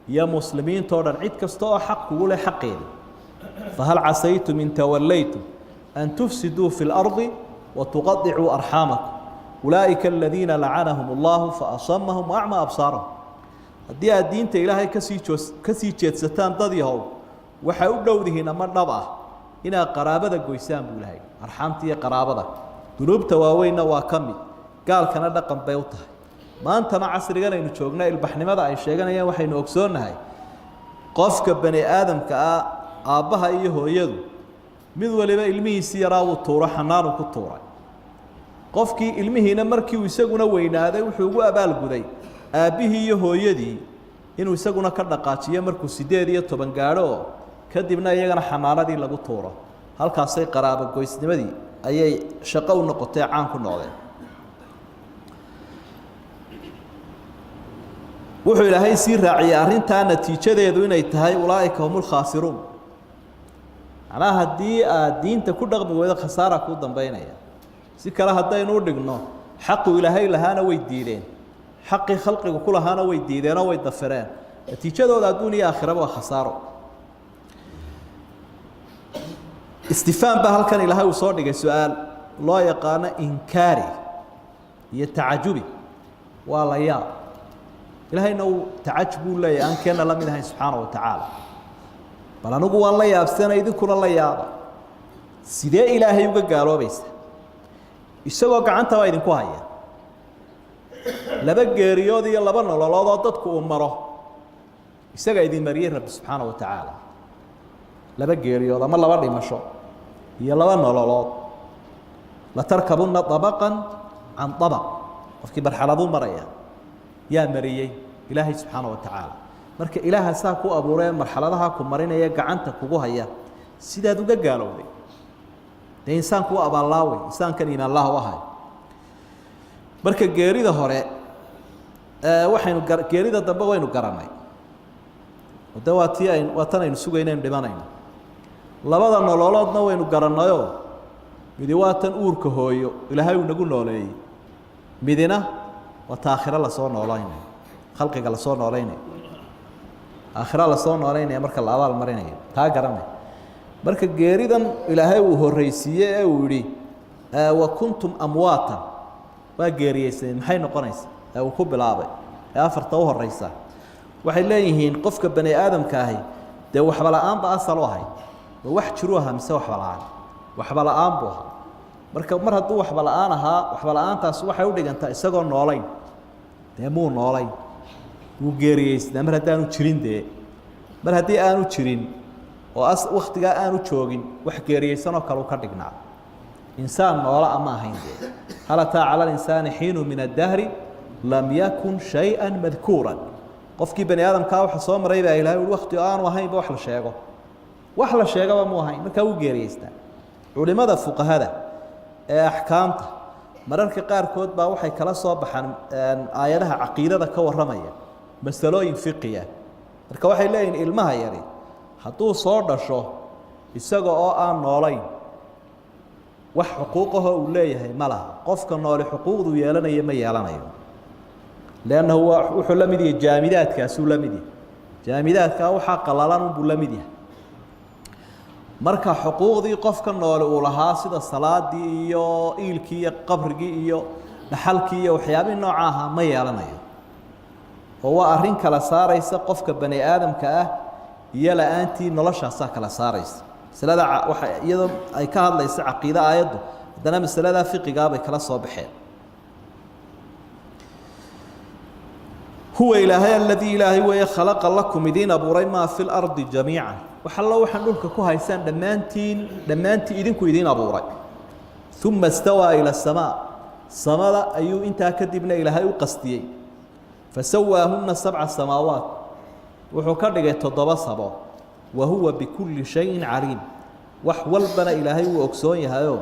iyo muslimiintoo dhan cid kasta oo xaq kugu leh xaqeeda fahal casaytum in tawallaytum an tufsiduu fi lardi watuqadicuu arxaamakum ulaa'ika aladiina lacanahum allahu faasamahum waacma absaarahum haddii aad diinta ilaahay kasii jeedsataan dad yahow waxay u dhowdihiin ama dhab ah inaad qaraabada goysaan buu ilahay arxaamta iyo qaraabada dunuubta waaweynna waa ka mid gaalkana dhaqan bay u tahay maantana casrigan aynu joogna ilbaxnimada ay sheeganayaan waxaynu ogsoonnahay qofka bani aadamka ah aabbaha iyo hooyadu mid waliba ilmihiisii yaraa uu tuuro xanaanu ku tuuray qofkii ilmihiina markii uu isaguna weynaaday wuxuu ugu abaalguday aabbihii iyo hooyadii inuu isaguna ka dhaqaajiyo markuu 18 gaadho oo kadibna iyagana xanaanadii lagu tuuro halkaasay qaraabo goysnimadii ayay shaqo u noqotay caan ku noqdeen wuxuu ilaahay sii raaciyay arrintaa natiijadeedu inay tahay ulaa'ika humul khaasiruun macnaha haddii aad diinta ku dhaqmi weydo khasaara kuu dambaynaya si kale haddaynu u dhigno xaqu ilaahay lahaana way diideen xaqii khalqigu ku lahaana way diideenoo way dafireen natiijadooda adduun iyo aakhiraba waa khasaaro istifhaam baa halkan ilaahay uu soo dhigay su-aal loo yaqaano inkaari iyo tacajubi waa la yaab ilaahayna uu tacajub uu leeyahay aan keenna la mid ahayn subxaana wa tacaala bal anigu waan la yaabsana idinkuna la yaaba sidee ilaahay uga gaaloobaysa isagoo gacanta baa idinku haya laba geeriyood iyo laba nololood oo dadku uu maro isaga idin mariyay rabbi subxaana wa tacaala laba geeriyood ama laba dhimasho iyo laba nololood la tarkabunna dabaqan can dabaq qofkii marxaladuu maraya yaa mariyey ilaahay subxaana wa tacaala marka ilaaha saa ku abuuree marxaladaha ku marinaya gacanta kugu haya sidaad uga gaalowday dee insaanku u abaallaawe insaankan iimaan laha u ahay marka geerida hore waxaynu geerida dambe waynu garanay de waa tan aynu sugaynaynu dhimanayno labada nololoodna waynu garannayoo midi waa tan uurka hooyo ilaahay uu nagu nooleeyey midina waa ta aakhiro lasoo noolaynayo khalqiga lasoo noolaynayo aakhira lasoo noolaynaya marka la abaal marinayo taa garanay marka geeridan ilaahay uu horreysiiyey ee uu yidhi wa kuntum amwaatan waa geeriyeyseen maxay noqonaysaa ee uu ku bilaabay ee afarta u horreysa waxay leeyihiin qofka bani aadamka ahi dee waxba la-aanba asal u ahay ma wax jiru ahaa mise waxba la-aan waxba la-aan buu ahaa marka mar hadduu waxba la-aan ahaa waxba la-aantaas waxay u dhigantaa isagoo noolayn dee muu noolayn wuu geeriyeysnaa mar haddaanu jirin dee mar haddii aanu jirin oo waktigaa aanu joogin wax geeriyeysanoo kale u ka dhignaa insaan noola ama ahayn dee hal ataa cala alinsaani xiinu min addahri lam yakun shay-an madkuuran qofkii bani aadamkaa waxa soo maray baa ilahay ui wakti oo aanu ahaynba wax la sheegaba muu ahayn markaa wuu geeriyeystaa culimada fuqahada ee axkaamta mararka qaarkood baa waxay kala soo baxaan aayadaha caqiidada ka warramaya masalooyin fiqiya marka waxay leeyihin ilmaha yari hadduu soo dhasho isaga oo aan noolayn wax xuquuqahoo uu leeyahay ma laha qofka nooli xuquuqduu yeelanayo ma yeelanayo leannahu wuxuu la mid yahay jaamidaadkaasuu la mid yahay jaamidaadkaa waxaa qalalan unbuu la mid yahay marka xuquuqdii qofka noole uu lahaa sida salaadii iyo iilkii iyo qabrigii iyo dhaxalkii iyo waxyaabihii nooca ahaa ma yeelanayo oo waa arrin kala saaraysa qofka bani aadamka ah iyo la-aantii noloshaasaa kala saaraysa masalada waxa iyadoo ay ka hadlaysa caqiide aayaddu haddana masaladaa fiqigaa bay kala soo baxeen huwa ilaahay aladii ilaahay weeye khalaqa lakum idiin abuuray maa fi lardi jamiican wax allo waxaan dhulka ku haysaan dhammaantii idinku idiin abuuray uma istawaa ila asamaa samada ayuu intaa kadibna ilaahay u qastiyey fasawaahunna 7 samaawaat wuxuu ka dhigay 7 sabo wa huwa bikulli shayin caliim wax walbana ilaahay uu ogsoon yahayoo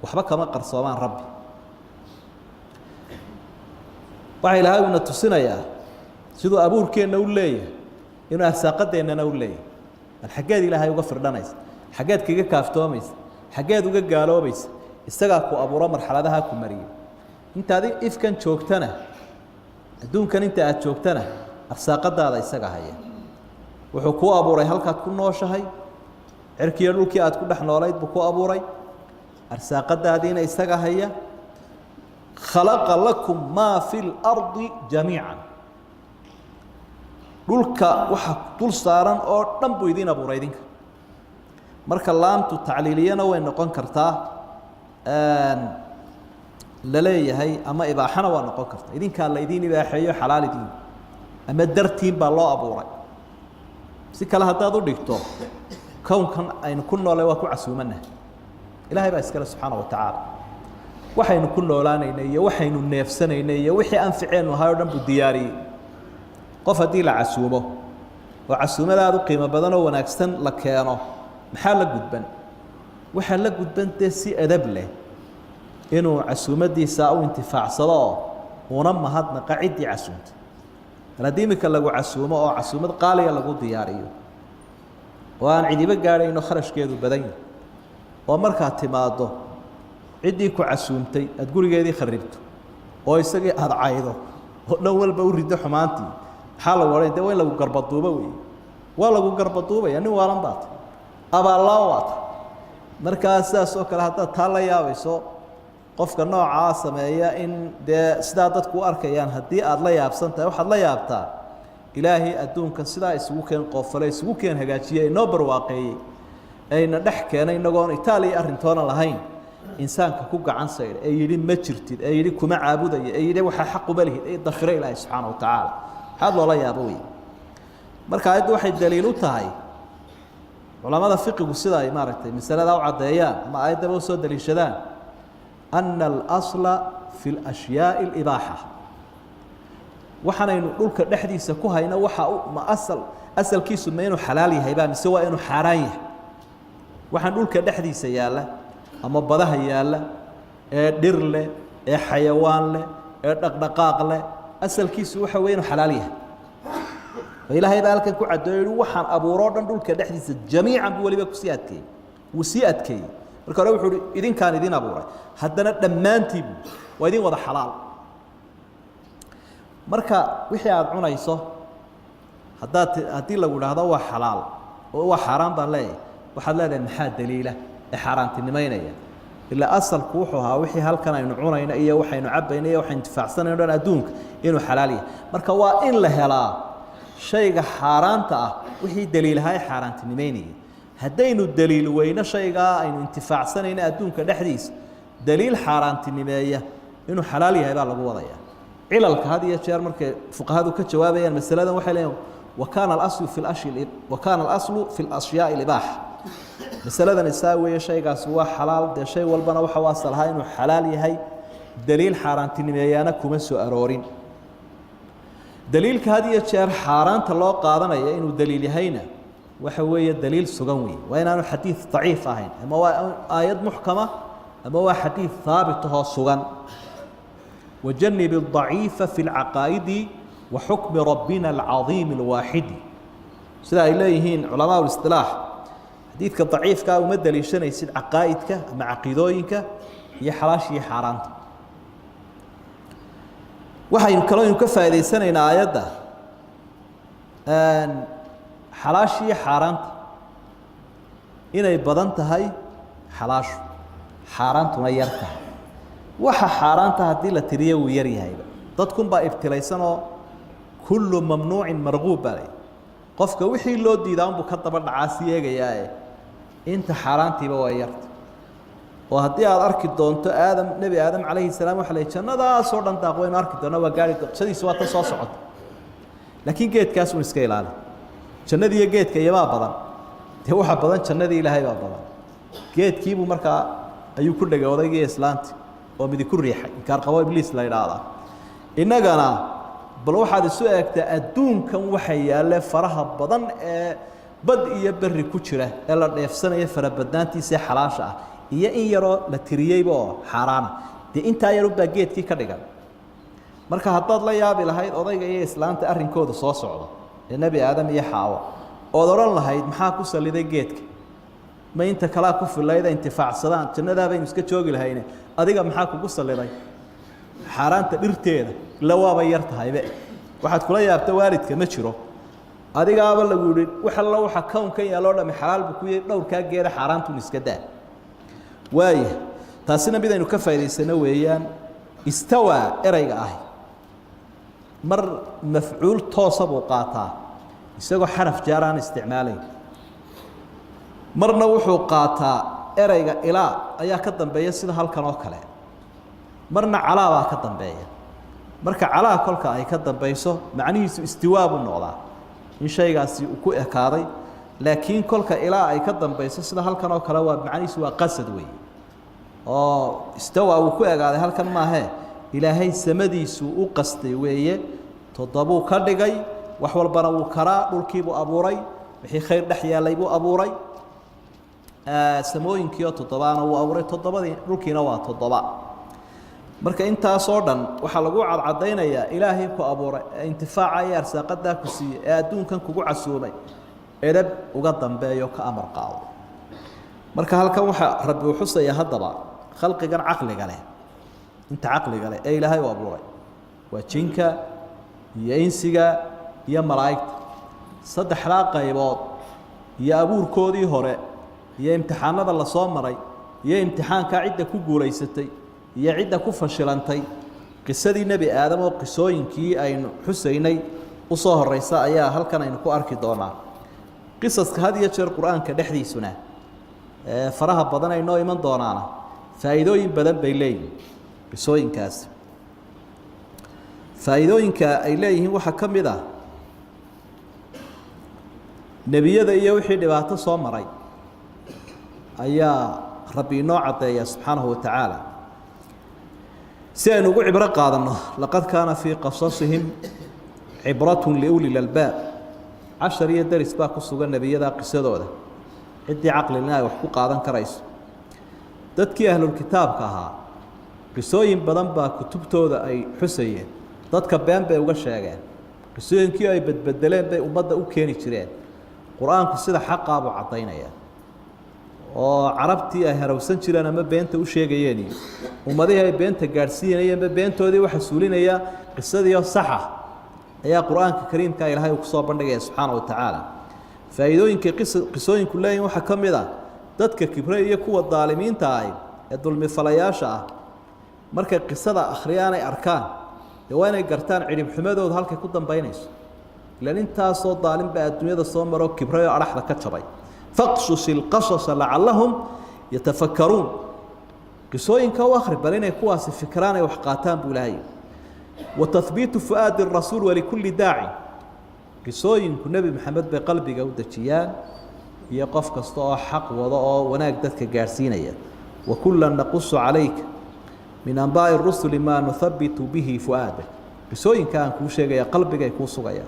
waxba kama qarsoomaan rabbi waxa ilaahay uuna tusinayaa siduu abuurkeenna u leeyahay inuu arsaaqadeennana u leeyahay bal xaggeed ilaahay uga firdhanaysa xaggeed kaga kaaftoomaysa xaggeed uga gaaloobaysa isagaa ku abuuro marxaladaha ku mariyay intaadi ifkan joogtana adduunkan inta aad joogtana arsaaqadaada isaga haya wuxuu ku abuuray halkaad ku nooshahay cirkiyo dhulkii aad ku dhex noolayd buu ku abuuray arsaaqadaadiina isaga haya khalaqa lakum maa fi lardi jamiican dhulka waxa dul saaran oo dhan buu idiin abuuray idinka marka laamtu tacliiliyana way noqon kartaa la leeyahay ama ibaaxana waa noqon kartaa idinkaa la idiin ibaaxeeyo xalaal idiin ama dartiin baa loo abuuray si kale haddaad u dhigto kownkan aynu ku noolay waa ku casuumanahay ilaahay baa iskale subxaana wa tacaala waxaynu ku noolaanaynay iyo waxaynu neefsanaynay iyo wixii anficeennu ahay oo dhan buu diyaariyey qof haddii la casuumo oo casuumadaad u qiimo badan oo wanaagsan la keeno maxaa la gudban waxaa la gudban dee si adab leh inuu casuumadiisa u intifaacsado oo una mahadnaqa ciddii casuumta haddii imika lagu casuumo oo casuumad qaaliya lagu diyaariyo oo aan cidiba gaadhayno kharashkeedu badan yahay oo markaad timaaddo ciddii ku casuumtay aada gurigeedii kharibto oo isagii aada caydo oo dhan walba u riddo xumaantii maxaa lagu odhan dee waa in lagu garbaduubo weeye waa lagu garbaduubaya nin waalan baata abaallaa waata markaa sidaas oo kale haddaad taa la yaabayso qofka noocaa sameeya in dee sidaa dadku u arkayaan haddii aada la yaabsan tahay waxaad la yaabtaa ilaahay adduunkan sidaa isugu keen qoofale isugu keen hagaajiye inoo barwaaqeeyey ayna dhex keenay inagoon itaaliya arrintoona lahayn insaanka ku gacan saydha ee yidhi ma jirtid ee yidhi kuma caabudaya ee yidhi waxaa xaq uma lihid ee dafire ilaahay subxaana wa tacaala maxaad loola yaabo wey marka ayaddu waxay daliil u tahay culamada fiqigu sida ay maaragtay masaladaa u caddeeyaan ama ayaddaba usoo daliishadaan ana alasla fi lashyaai alibaaxa waxaanaynu dhulka dhexdiisa ku hayno waxa ma asalkiisu ma inuu xalaal yahay baa mise waa inuu xaaraan yahay waxaan dhulka dhexdiisa yaalla ama badaha yaalla ee dhir leh ee xayawaan leh ee dhaqdhaqaaq leh asalkiisu waxa weeye inuu xalaal yahay ilaahay baa halkan ku caddeeyay waxaan abuuroo dhan dhulka dhexdiisa jamiican buu weliba kusii adkeeyey wuu sii adkeeyey marka hore wuxuu hi idinkaan idin abuuray haddana dhammaantiibu waa idin wada xalaal marka wixii aada cunayso haddii lagu idhaahdo waa xalaal oo waa xaaraan baan leeyahay waxaad leedahay maxaa daliila ee xaaraantinimaynaya ilaa asalku wuxuu ahaa wixii halkan aynu cunayno iyo waxaynu cabayno iyo waxaynu intifaacsanayno dhan adduunka inuu xalaal yahay marka waa in la helaa shayga xaaraanta ah wixii daliilahaa ee xaaraantinimaynayay haddaynu daliil weyno shaygaa aynu intifaacsanayno adduunka dhexdiisa daliil xaaraantinimeeya inuu xalaal yahay baa lagu wadaya cilalka had iyo jeer markay fuqahadu ka jawaabayaan masaladan waxay leeyihin wakaana alaslu fi lashyaai libaaxa masaladan isaa weeye shaygaasi waa xalaal dee shay walbana waxa u asal ahaa inuu xalaal yahay daliil xaaraantinimeeyaana kuma soo aroorin daliilka had iyo jeer xaaraanta loo qaadanaya inuu daliil yahayna waxa weeye daliil sugan weeye waa inaanu xadiid daciif ahayn ama waa aayad muxkama ama waa xadiid haabit ahoo sugan wajanib الضaciifa fi اlcaqaa'idi wa xukmi rabbina alcadiim اlwaaxidi sida ay leeyihiin culamaa اlisطilaax xadiidka daciifkaa uma daliishanaysid caqaa'idka ama caqiidooyinka iyo xalaashiiyo xaaraanta waxaynu kaloo ka faa'idaysanaynaa aayadda xalaashiiyo xaaraanta inay badan tahay xalaashu xaaraantuna yar tahay waxa xaaraanta haddii la tiriyo wuu yar yahayba dadkunbaa ibtilaysanoo kullu mamnuucin marquub baa lay qofka wixii loo diidaa unbuu ka daba dhacaa si eegayaae inta xaaraantiiba waa yarta oo haddii aad arki doonto aadam nebi aadam calayhi salaam waxa la jannadaasoo dhan daaq waynu arki doona waa gaari qisadiisu waa tan soo socota laakiin geedkaas uun iska ilaali jannadii iyo geedka iyamaa badan dee waxa badan jannadii ilaahay baa badan geedkiibuu markaa ayuu ku dhegay odaygii islaanti oo midi ku riixay inkaar qabo ibliis la yidhaahdaa innagana bal waxaad isu eegtaa adduunkan waxa yaalle faraha badan ee bad iyo berri ku jira ee la dheefsanaya farabadnaantiisa ee xalaasha ah iyo in yaroo la tiriyeyba oo xaaraana dee intaa yarunbaa geedkii ka dhigan marka haddaad la yaabi lahayd odayga iyo islaanta arrinkooda soo socdo ee nebi aadam iyo xaawo ood odhan lahayd maxaa ku saliday geedka ma inta kalaa ku filayda intifaacsadaan jannadaa baynu iska joogi lahayne adiga maxaa kugu saliday xaaraanta dhirteeda la waaba yar tahaybe waxaad kula yaabta waalidka ma jiro adigaaba lagu yidhi waxa la waxa kownkan yaaloo dhami xalaal buu ku yahay dhowrkaa geeda xaaraantun iska daa waaye taasina mid aynu ka faa'iidaysano weeyaan istawaa erayga ahi mar mafcuul toosa buu qaataa isagoo xaraf jaar aan isticmaalayn marna wuxuu qaataa erayga ilaa ayaa ka dambeeya sida halkan oo kale marna calaa baa ka dambeeya marka calaa kolka ay ka dambayso macnihiisu istiwaa buu noqdaa in shaygaasi uu ku ekaaday laakiin kolka ilaa ay ka dambayso sida halkan oo kale waa macnihiisu waa qasad weeye oo istawa uu ku egaaday halkan maahee ilaahay samadiisu u qastay weeye toddobuu ka dhigay wax walbana wuu karaa dhulkiibuu abuuray wixii khayr dhex yaalay buu abuuray samooyinkiioo toddobaana wuu abuuray toddobadii dhulkiina waa toddoba marka intaasoo dhan waxaa lagu cadcadaynayaa ilaahay ku abuuray ee intifaaca iyo arsaaqadaa ku siiyey ee adduunkan kugu casuumay edab uga dambeeyo ka amar qaado marka halkan waxaa rabbi uu xusaya haddaba khalqigan caqliga leh inta caqliga leh ee ilaahay u abuuray waa jinka iyo insiga iyo malaa'igta saddexdaa qaybood iyo abuurkoodii hore iyo imtixaanada la soo maray iyo imtixaankaa cidda ku guulaysatay iyo cidda ku fashilantay qisadii nebi aadam oo qisooyinkii aynu xusaynay u soo horeysa ayaa halkan aynu ku arki doonaa qisaska had iyo jeer qur-aanka dhexdiisuna faraha badan ay noo iman doonaana faa'iidooyin badan bay leeyihiin qisooyinkaasi faa'iidooyinka ay leeyihiin waxaa ka mid ah nebiyada iyo wixii dhibaato soo maray ayaa rabbi inoo caddeeya subxaanahu watacaala si aynu ugu cibro qaadanno laqad kaana fii qasasihim cibratun liuli lalbaab cashar iyo deris baa ku sugan nebiyada qisadooda ciddii caqlina ay wax ku qaadan karayso dadkii ahlulkitaabka ahaa qisooyin badan baa kutubtooda ay xusayeen dadka been bay uga sheegeen qisooyinkii ay badbedeleen bay ummadda u keeni jireen qur-aanku sida xaqaa buu caddaynaya oo carabtii ay harowsan jireen ama beenta u sheegayeen iyo ummadihii ay beenta gaadhsiinayeenba beentoodii waxa suulinaya qisadiioo saxa ayaa qur-aanka kariimka ilaahay uu kusoo bandhigaya subxaana wa tacaala faa'iidooyinka qisooyinku leeyihin waxaa ka mid ah dadka kibre iyo kuwa daalimiinta ah ee dulmifalayaasha ah markay qisada akhriyaan ay arkaan dee waa inay gartaan cidhibxumadooda halkay ku dambaynayso ilaan intaasoo daalim baa adduunyada soo maroo kibre oo adhaxda ka jabay faqsus ilqasasa lacallahum yatafakkaruun qisooyinka u akhri bal inay kuwaasi fikiraan ay wax qaataan buu ilaahay wa tahbiitu fu'aadi rasuul walikulli daaci qisooyinku nebi maxamed bay qalbiga u dejiyaan iyo qof kasta oo xaq wado oo wanaag dadka gaadhsiinaya wa kullan naqusu calayka min anbaa'i rusuli maa nuhabitu bihi fu'aadak qisooyinka aan kuu sheegaya qalbigay kuu sugayaan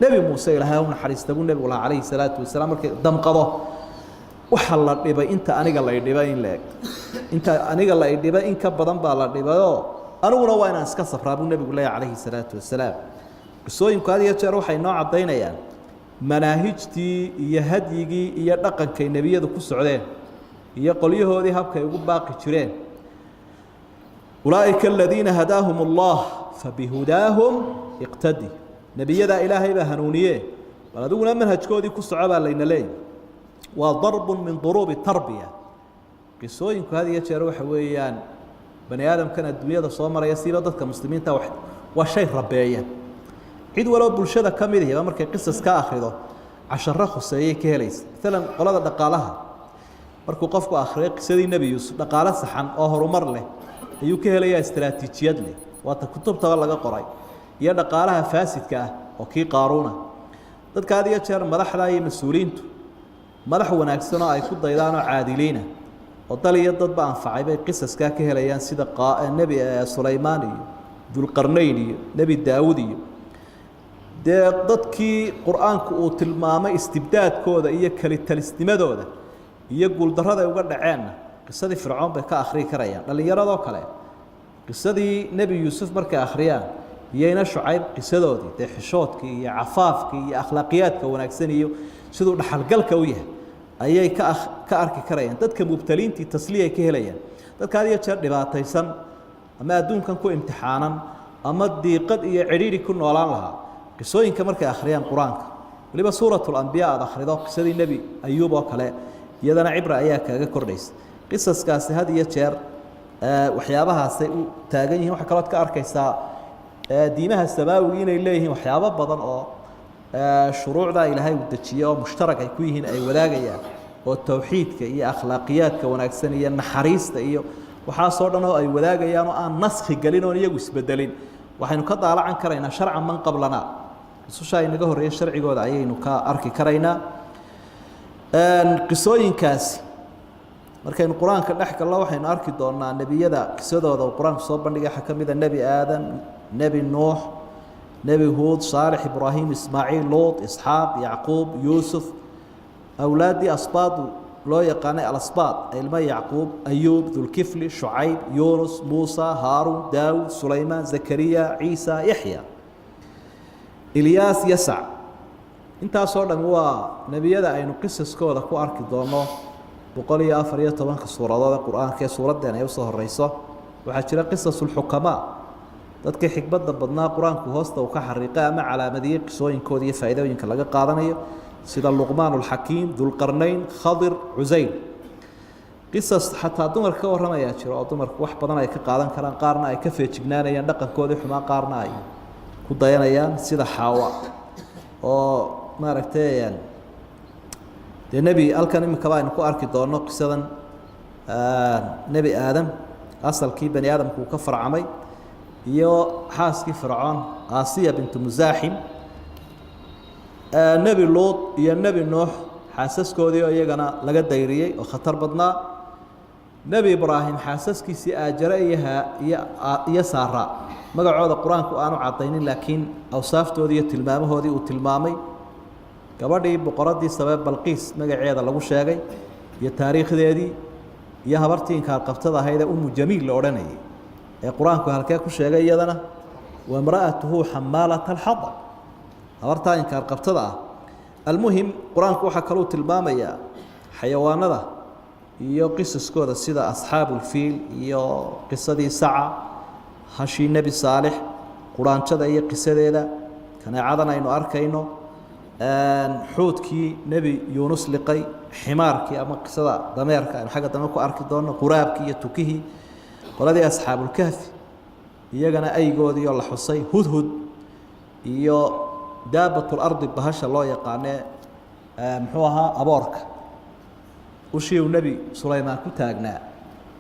nebi muuse ilaahay u naxariista buu nebigu lahaa calayhi salaatu wasalaam markay damqado waxa la dhibay inta aniga la dhibay in leeg inta aniga la dhibay in ka badan baa la dhibayoo aniguna waa inaan iska safraa buu nebigu leeyahay calayhi salaatu wasalaam qisooyinku had iyo jeer waxay noo caddaynayaan manaahijtii iyo hadyigii iyo dhaqankay nebiyadu ku socdeen iyo qolyahoodii habkay ugu baaqi jireen ulaa'ika aladiina hadaahum allah fabihudaahum iqtadi nebiyadaa ilaahay baa hanuuniye bal adiguna manhajkoodii ku soco baa layna leeyahy waa darbun min duruubi tarbiya qisooyinku had iyo jeer waxa weeyaan bani aadamkan adduunyada soo maraya siiba dadka muslimiinta waa shay rabeeya cid waloo bulshada ka mid ihiba markay qisas ka akhrido casharo khuseeyay ka helaysa maalan qolada dhaqaalaha markuu qofku akhriyo qisadii nebi yuusuf dhaqaalo saxan oo horumar leh ayuu ka helayaa istaraatiijiyad leh waata kutubtaba laga qoray iyo dhaqaalaha faasidka ah oo kii qaaruuna dadka had iyo jeer madaxda iyo mas-uuliyiintu madax wanaagsan oo ay ku daydaan oo caadiliina oo dal iyo dadba anfacay bay qisaskaa ka helayaan sida nebi sulaymaan iyo dulqarnayn iyo nebi daawud iyo dee dadkii qur-aanku uu tilmaamay istibdaadkooda iyo kelitalisnimadooda iyo guuldarrada ay uga dhaceenna qisadii fircoon bay ka akhriyi karayaan dhallinyaradoo kale qisadii nebi yuusuf markay akhriyaan iyayna shucayb qisadoodii dee xishoodkii iyo cafaafkii iyo akhlaaqiyaadka wanaagsan iyo siduu dhaxalgalka u yahay ayay ka arki karayaan dadka mubtaliintii tasliya ay ka helayaan dadka had iyo jeer dhibaataysan ama adduunkan ku imtixaanan ama diiqad iyo cidhiidhi ku noolaan lahaa qisooyinka markay akhriyaan qur-aanka waliba suuratul anbiya aad akhrido qisadii nebi ayuub oo kale iyadana cibra ayaa kaaga kordhaysa qisaskaasi had iyo jeer waxyaabahaasay u taagan yihiin waxa kalood ka arkaysaa diimaha samaawiga inay leeyihiin waxyaabo badan oo shuruucda ilaahay uu dejiyo oo mushtarak ay ku yihiin ay wadaagayaan oo tawxiidka iyo akhlaaqiyaadka wanaagsan iyo naxariista iyo waxaasoo dhan oo ay wadaagayaan oo aan naskhi gelin oon iyagu isbedelin waxaynu ka daalacan karaynaa sharcan man qablana rususha inaga horreeya sharcigooda ayaynu ka arki karaynaa qisooyinkaasi markaynu qur-aanka dhex galno waxaynu arki doonaa nebiyada qisadooda uu qur-aanku soo bandhigay waxaa ka mid a nebi aadan nebi nuux nebi huud saalix ibraahim ismaaciil luut isxaaq yacquub yuusuf awlaaddii asbaadu loo yaqaanay alasbaad ilmo yacquub ayuub dulkifli shucayb yuunus muusa haaruun daawud sulaymaan zakariya ciisa yaxya ilyaas yasac intaasoo dhan waa nebiyada aynu qisaskooda ku arki doono 114 suuradood qur-aanka ee suuraddeen ay u soo horeyso waxaa jira qisasulxukamaa dadkii xikmadda badnaa qur-aanku hoosta uu ka xariiqay ama calaamadiyey qisooyinkooda iyo faa'iidooyinka laga qaadanayo sida luqmaan ulxakiim dulqarnayn khadir cusayl qisas xataa dumarka ka warramayaa jiro oo dumarku wax badan ay ka qaadan karaan qaarna ay ka feejignaanayaan dhaqankoodii xumaa qaarna ay ku dayanayaan sida xaawa oo maaragtay dee nebi halkan iminkaba aynu ku arki doonno qisadan nebi aadam asalkii bani aadamku uu ka farcamay iyo xaaskii fircoon aasiya bintu musaaxim nebi luud iyo nebi nuux xaasaskoodii oo iyagana laga dayriyey oo khatar badnaa nebi ibraahim xaasaskiisii aajare iyo saara magacooda qur-aanku aanu caddaynin laakiin awsaaftoodii iyo tilmaamahoodii uu tilmaamay gabadhii boqoraddii sabee balqiis magaceeda lagu sheegay iyo taariikhdeedii iyo habartii inkaarqabtada ahayd ee umu jamiil la odhanayay ee qur-aanku halkee ku sheegay iyadana wamra'atuhu xamaalata alxadab habartaa inkaarqabtada ah almuhim qur-aanku waxaa kaluu tilmaamayaa xayawaanada iyo qisaskooda sida asxaabulfiil iyo qisadii saca hashii nebi saalix quraanjada iyo qisadeeda kaneecadan aynu arkayno xuudkii nebi yuunus liqay ximaarkii ama qisada dameerka aynu xagga dambe ku arki doonno quraabkii iyo tukihii qoladii asxaabulkahfi iyagana aygoodii oo la xusay hudhud iyo daabatlardi bahasha loo yaqaanee muxuu ahaa aboorka ushii uu nebi sulaymaan ku taagnaa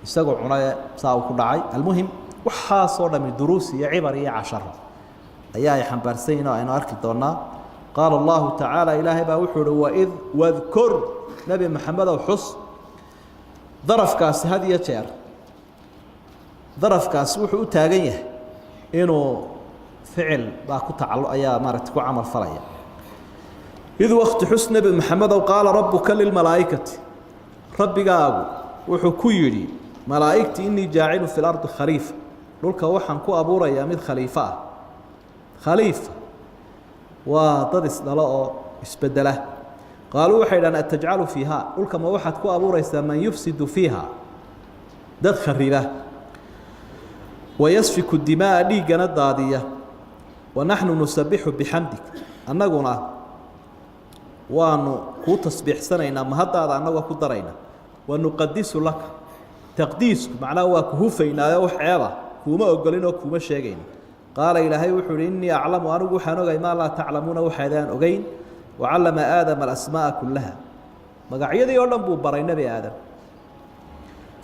isagoo cunaye saa uu ku dhacay almuhim waxaasoo dhami duruus iyo cibar iyo casharo ayaa ay xambaarsan yihin oo aynu arki doonaa qaala allahu tacaala ilaahay baa wuxuu uhi waid wadkur nebi maxamedow xus darafkaasi had iyo jeer darafkaasi wuxuu u taagan yahay inuu ficil baa ku tacallu ayaa maaragtay ku camal falaya id waqti xus nebi maxamedow qaala rabbuka lilmalaa'ikati rabbigaagu wuxuu ku yidhi malaa'igti innii jaacilu fi lardi khaliifa dhulka waxaan ku abuurayaa mid khaliifo ah khaliifa waa dad isdhalo oo isbedela qaaluu waxay dhahaan atajcalu fiiha dhulka ma waxaad ku abuuraysaa man yufsidu fiiha dad khariba wayasfiku dimaa dhiiggana daadiya wanaxnu nusabixu bixamdik annaguna waanu kuu tasbiixsanaynaa mahaddaada annagoo ku darayna wanuqadisu laka taqdiisku macnaha waa ku hufaynaayo wax ceeba kuuma ogolin oo kuuma sheegayn qaala ilaahay wuxuu uhi innii aclamu anigu waxaan ogay maa laa taclamuuna waxaydaan ogeyn wacallama aadama alasmaa'a kullaha magacyadii oo dhan buu baray nebi aadam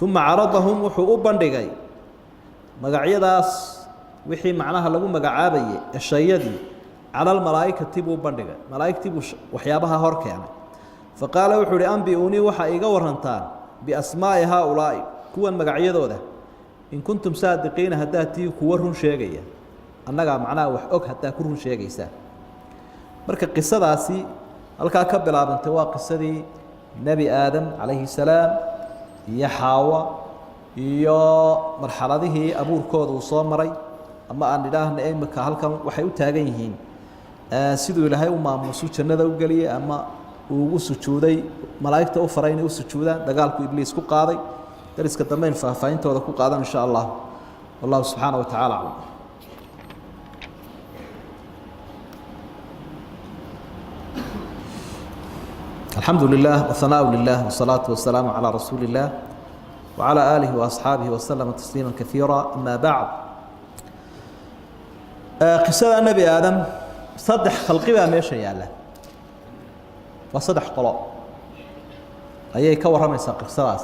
uma caradahum wuxuu u bandhigay magacyadaas wixii macnaha lagu magacaabayey eshayadii cala almalaa'ikati buu bandhigay malaa'igtii buu waxyaabaha hor keenay faqaala wuxuu uhi ambi'uunii waxaa iiga warantaan biasmaa'i haaulaa'i kuwan magacyadooda in kuntum saadiqiina haddaad tii kuwa run sheegaya annagaa macnaha wax og haddaa ku run sheegaysaa marka qisadaasi halkaa ka bilaabantay waa qisadii nebi aadam calayhi salaam iyo xaawa iyo marxaladihii abuurkooda uu soo maray ama aan idhaahna imika halkan waxay u taagan yihiin siduu ilaahay u maamuusu jannada u geliyey ama uu ugu sujuuday malaa'igta u faray inay u sujuudaan dagaalku ibliis ku qaaday dariska dambeyn faahfaahintooda ku qaadan insha allah والله سبحانه وتعالى أعلم. الحمد لله والثناء لله والصلاة والسلام على رسول الله وعلى آله وأصحابه وسلم تسليما كثيرا. أما بعد، قصة النبي آدم صدح خلقي بها ميشا يالا وصدح قلاء أيها كورها من ساق السلاس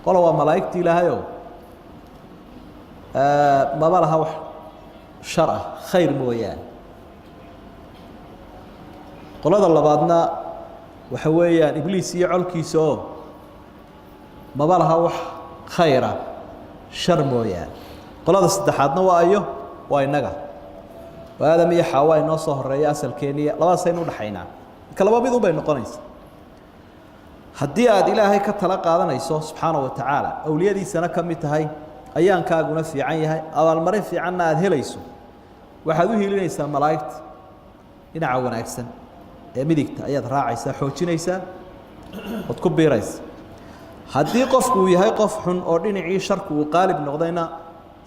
قلوا ملائكتي لها يوم ما بالها وح شرع خير مويان قلوا الله بعدنا وحويان إبليس يعول كيسو ما بالها وح خيرا شر مويان قلوا صدحاتنا وأيه وإنك وآدم iyo Xawaa inoo soo horeeyay asalkeeniya labadaas aynu dhaxaynaa kalaba mid u bay noqonaysaa haddii aad ilaahay ka tala qaadanayso subxaanahu wa tacaala awliyadiisana ka mid tahay ayaankaaguna fiican yahay abaalmarin fiicanna aad helayso waxaad u hiilinaysaa malaa'igta dhinaca wanaagsan ee midigta ayaad raacaysaa xoojinaysaa ood ku biiraysa haddii qofku uu yahay qof xun oo dhinacii sharku uu qaalib noqdayna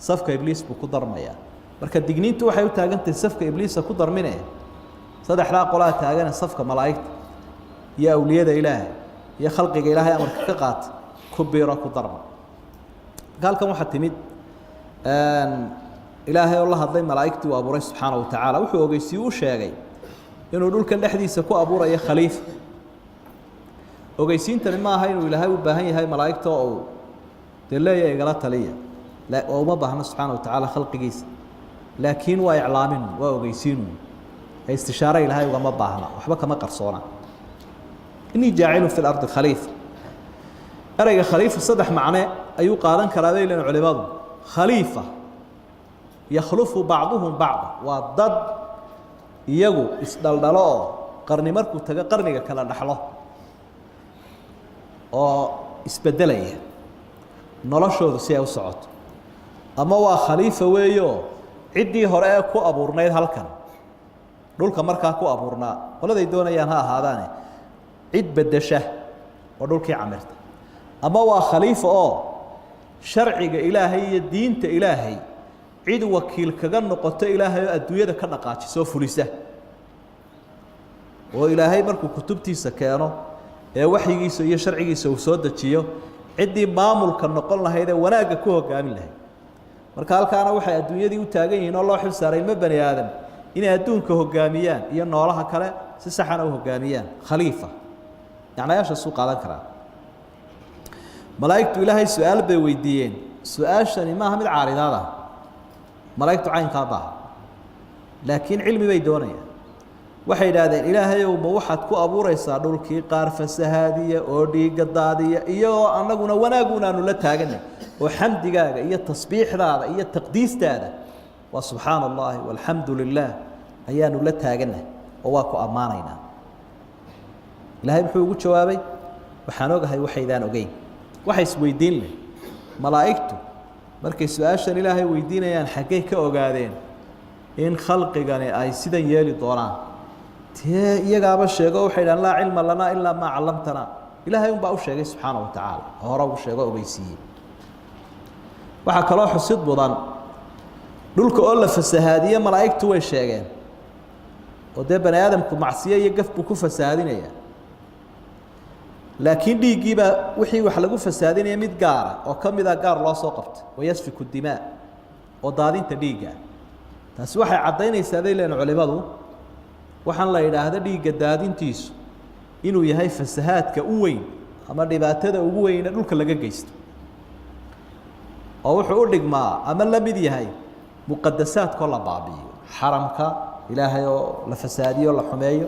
safka ibliis buu ku darmayaa marka digniintu waxay u taagantahay safka ibliisa ku darminaya saddexdaa qolaa taagan safka malaa'igta iyo awliyada ilaahay iyo khalqiga ilaahay amarka ka qaata ku biiro ku darma halkan waxa timid ilaahay oo la hadlay malaa'igtii uu abuuray subxaanahu wa tacaala wuxuu ogeysii u sheegay inuu dhulkan dhexdiisa ku abuurayo khaliif ogeysiintani ma aha inuu ilaahay u baahan yahay malaa'igta oo uu leeyahay igala taliya oo uma baahna subxaanahu wa tacaala khalqigiisa laakiin waa iclaamin waa ogeysiinu istishaara ilaahay ugama baahna waxba kama qarsoona inni jaacilu fi al-ardi khalifa erayga khalifa saddex macne ayuu qaadan karaa bay leeyihiin culimadu khalifa yakhlufu bacduhum bacda waa dad iyagu isdhaldhalo oo qarni markuu tago qarniga kala dhaxlo oo isbedelaya noloshoodu si ay u socoto ama waa khalifa weeyo ciddii hore ee ku abuurnayd halkan dhulka markaa ku abuurnaa qoladay doonayaan ha ahaadaane cid bedesha oo dhulkii camirta ama waa khaliifa oo sharciga ilaahay iyo diinta ilaahay cid wakiil kaga noqoto ilaahay oo adduunyada ka dhaqaajisoo fulisa oo ilaahay markuu kutubtiisa keeno ee waxyigiisa iyo sharcigiisa uu soo dejiyo ciddii maamulka noqon lahayd ee wanaagga ku hogaamin lahayd marka halkaana waxay adduunyadii u taagan yihiin oo loo xil saaray ma bani aadam inay adduunka hogaamiyaan iyo noolaha kale si saxana u hogaamiyaan khaliifa macnayaasha suu qaadan karaa malaa'igtu ilaahay su'aal bay weydiiyeen su'aashani maaha mid caaridaad ah malaa'igtu caynkaa baaha laakiin cilmi bay doonayaan waxay yidhaahdeen ilaahayow ma waxaad ku abuuraysaa dhulkii qaar fasahaadiya oo dhiigga daadiya iyagoo annaguna wanaagunaanu la taaganay oo xamdigaaga iyo tasbiixdaada iyo taqdiistaada waa subxaana allahi walxamdu lilah ayaanu la taaganay oo waa ku ammaanaynaa ilaahay muxuu ugu jawaabay waxaan ogahay waxaydaan ogeyn waxa isweydiin leh malaa'igtu markay su-aashan ilaahay weydiinayaan xaggay ka ogaadeen in khalqigani ay sidan yeeli doonaan tee iyagaaba sheego waxay dhahaan laa cilma lanaa ilaa maa callamtanaa ilaahay unbaa u sheegay subxaana wa tacaala hore ugu sheego ogeysiiyey waxaa kaloo xusid mudan dhulka oo la fasahaadiye malaa'igtu way sheegeen oo dee bani aadamku macsiyo iyo gaf buu ku fasahaadinaya laakiin dhiiggiibaa wixii wax lagu fasahaadinaya mid gaara oo ka mida gaar loo soo qabtay wayasfiku dimaa oo daadinta dhiigga taasi waxay caddaynaysaa bay leeyihin culimadu waxaan la yidhaahda dhiigga daadintiisu inuu yahay fasahaadka u weyn ama dhibaatada ugu weyne dhulka laga geysto oo wuxuu u dhigmaa ama la mid yahay muqadasaadkoo la baabi'iyo xaramka ilaahay oo la fasaadiyo la xumeeyo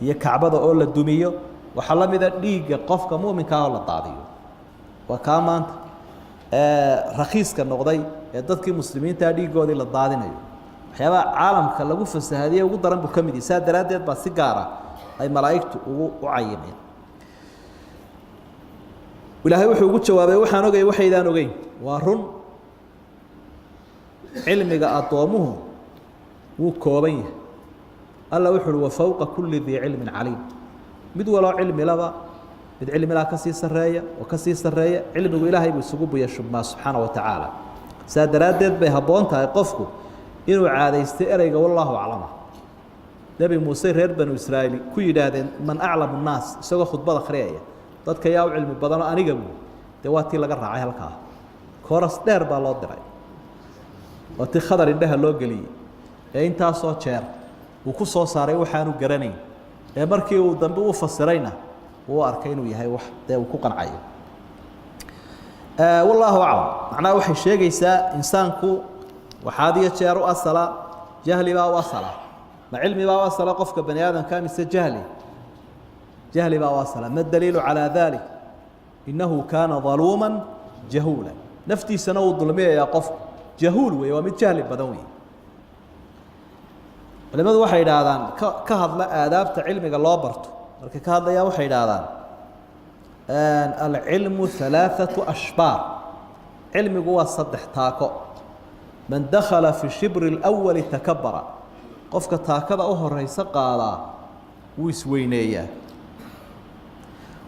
iyo kacbada oo la dumiyo waxaa la mida dhiigga qofka mu'minkaa oo la daadiyo waa kaa maanta rakhiiska noqday ee dadkii muslimiintaa dhiiggoodii la daadinayo waxyaabaha caalamka lagu fasahaadiye ugu daran buu ka mid yahay saa daraaddeed baa si gaara ay malaa'igtu ugu u cayimeen ilaahay wuxuu ugu jawaabay waxaan ogay waxaydaan ogeyn waa run cilmiga addoomuhu wuu kooban yahay alla wuxuu uhi wafawqa kulli dii cilmin caliim mid waloo cilmi laba mid cilmi laha ka sii sarreeya oo ka sii sarreeya cilmigu ilaahay buu isugu buya shubmaa subxaana wa tacaala سادرادد به هبونتها قفكو إنه عادة استئرق والله أعلمه نبي موسى رير بنو إسرائيل كوي دادين من أعلم الناس سوى خطبة خريعية ضد كياو علم بدنا أنا قبل دواتي لقى راعي هالكاه كورس دير بالله دراي وتخضر إنها لوجلي أنت صوت شر وكسر صاري وحانو جراني مركي ودنبه وفسرينا هو أركينه يهاي وح ده وكوكن عايو والله أعلم معناه وحي الشيء يسا إنسانكو وحادية شر أصلا جهلي با وصلا مع علمي با وصلا قفك بني آدم كان يستجهلي جهلي با وصلا ما الدليل على ذلك إنه كان ظلوما جهولا نفتي سنو الظلمية يا قف جهول ومن جهل بدوي لماذا waxay yiraahdaan ka hadla aadaabta cilmiga loo barto marka ka hadlaya waxay yiraahdaan al-ilmu thalathatu ashbar cilmigu waa saddex taako man dakhala fi shibr al-awwal takabbara qofka taakada u horeysa qaada wuu isweyneeyaa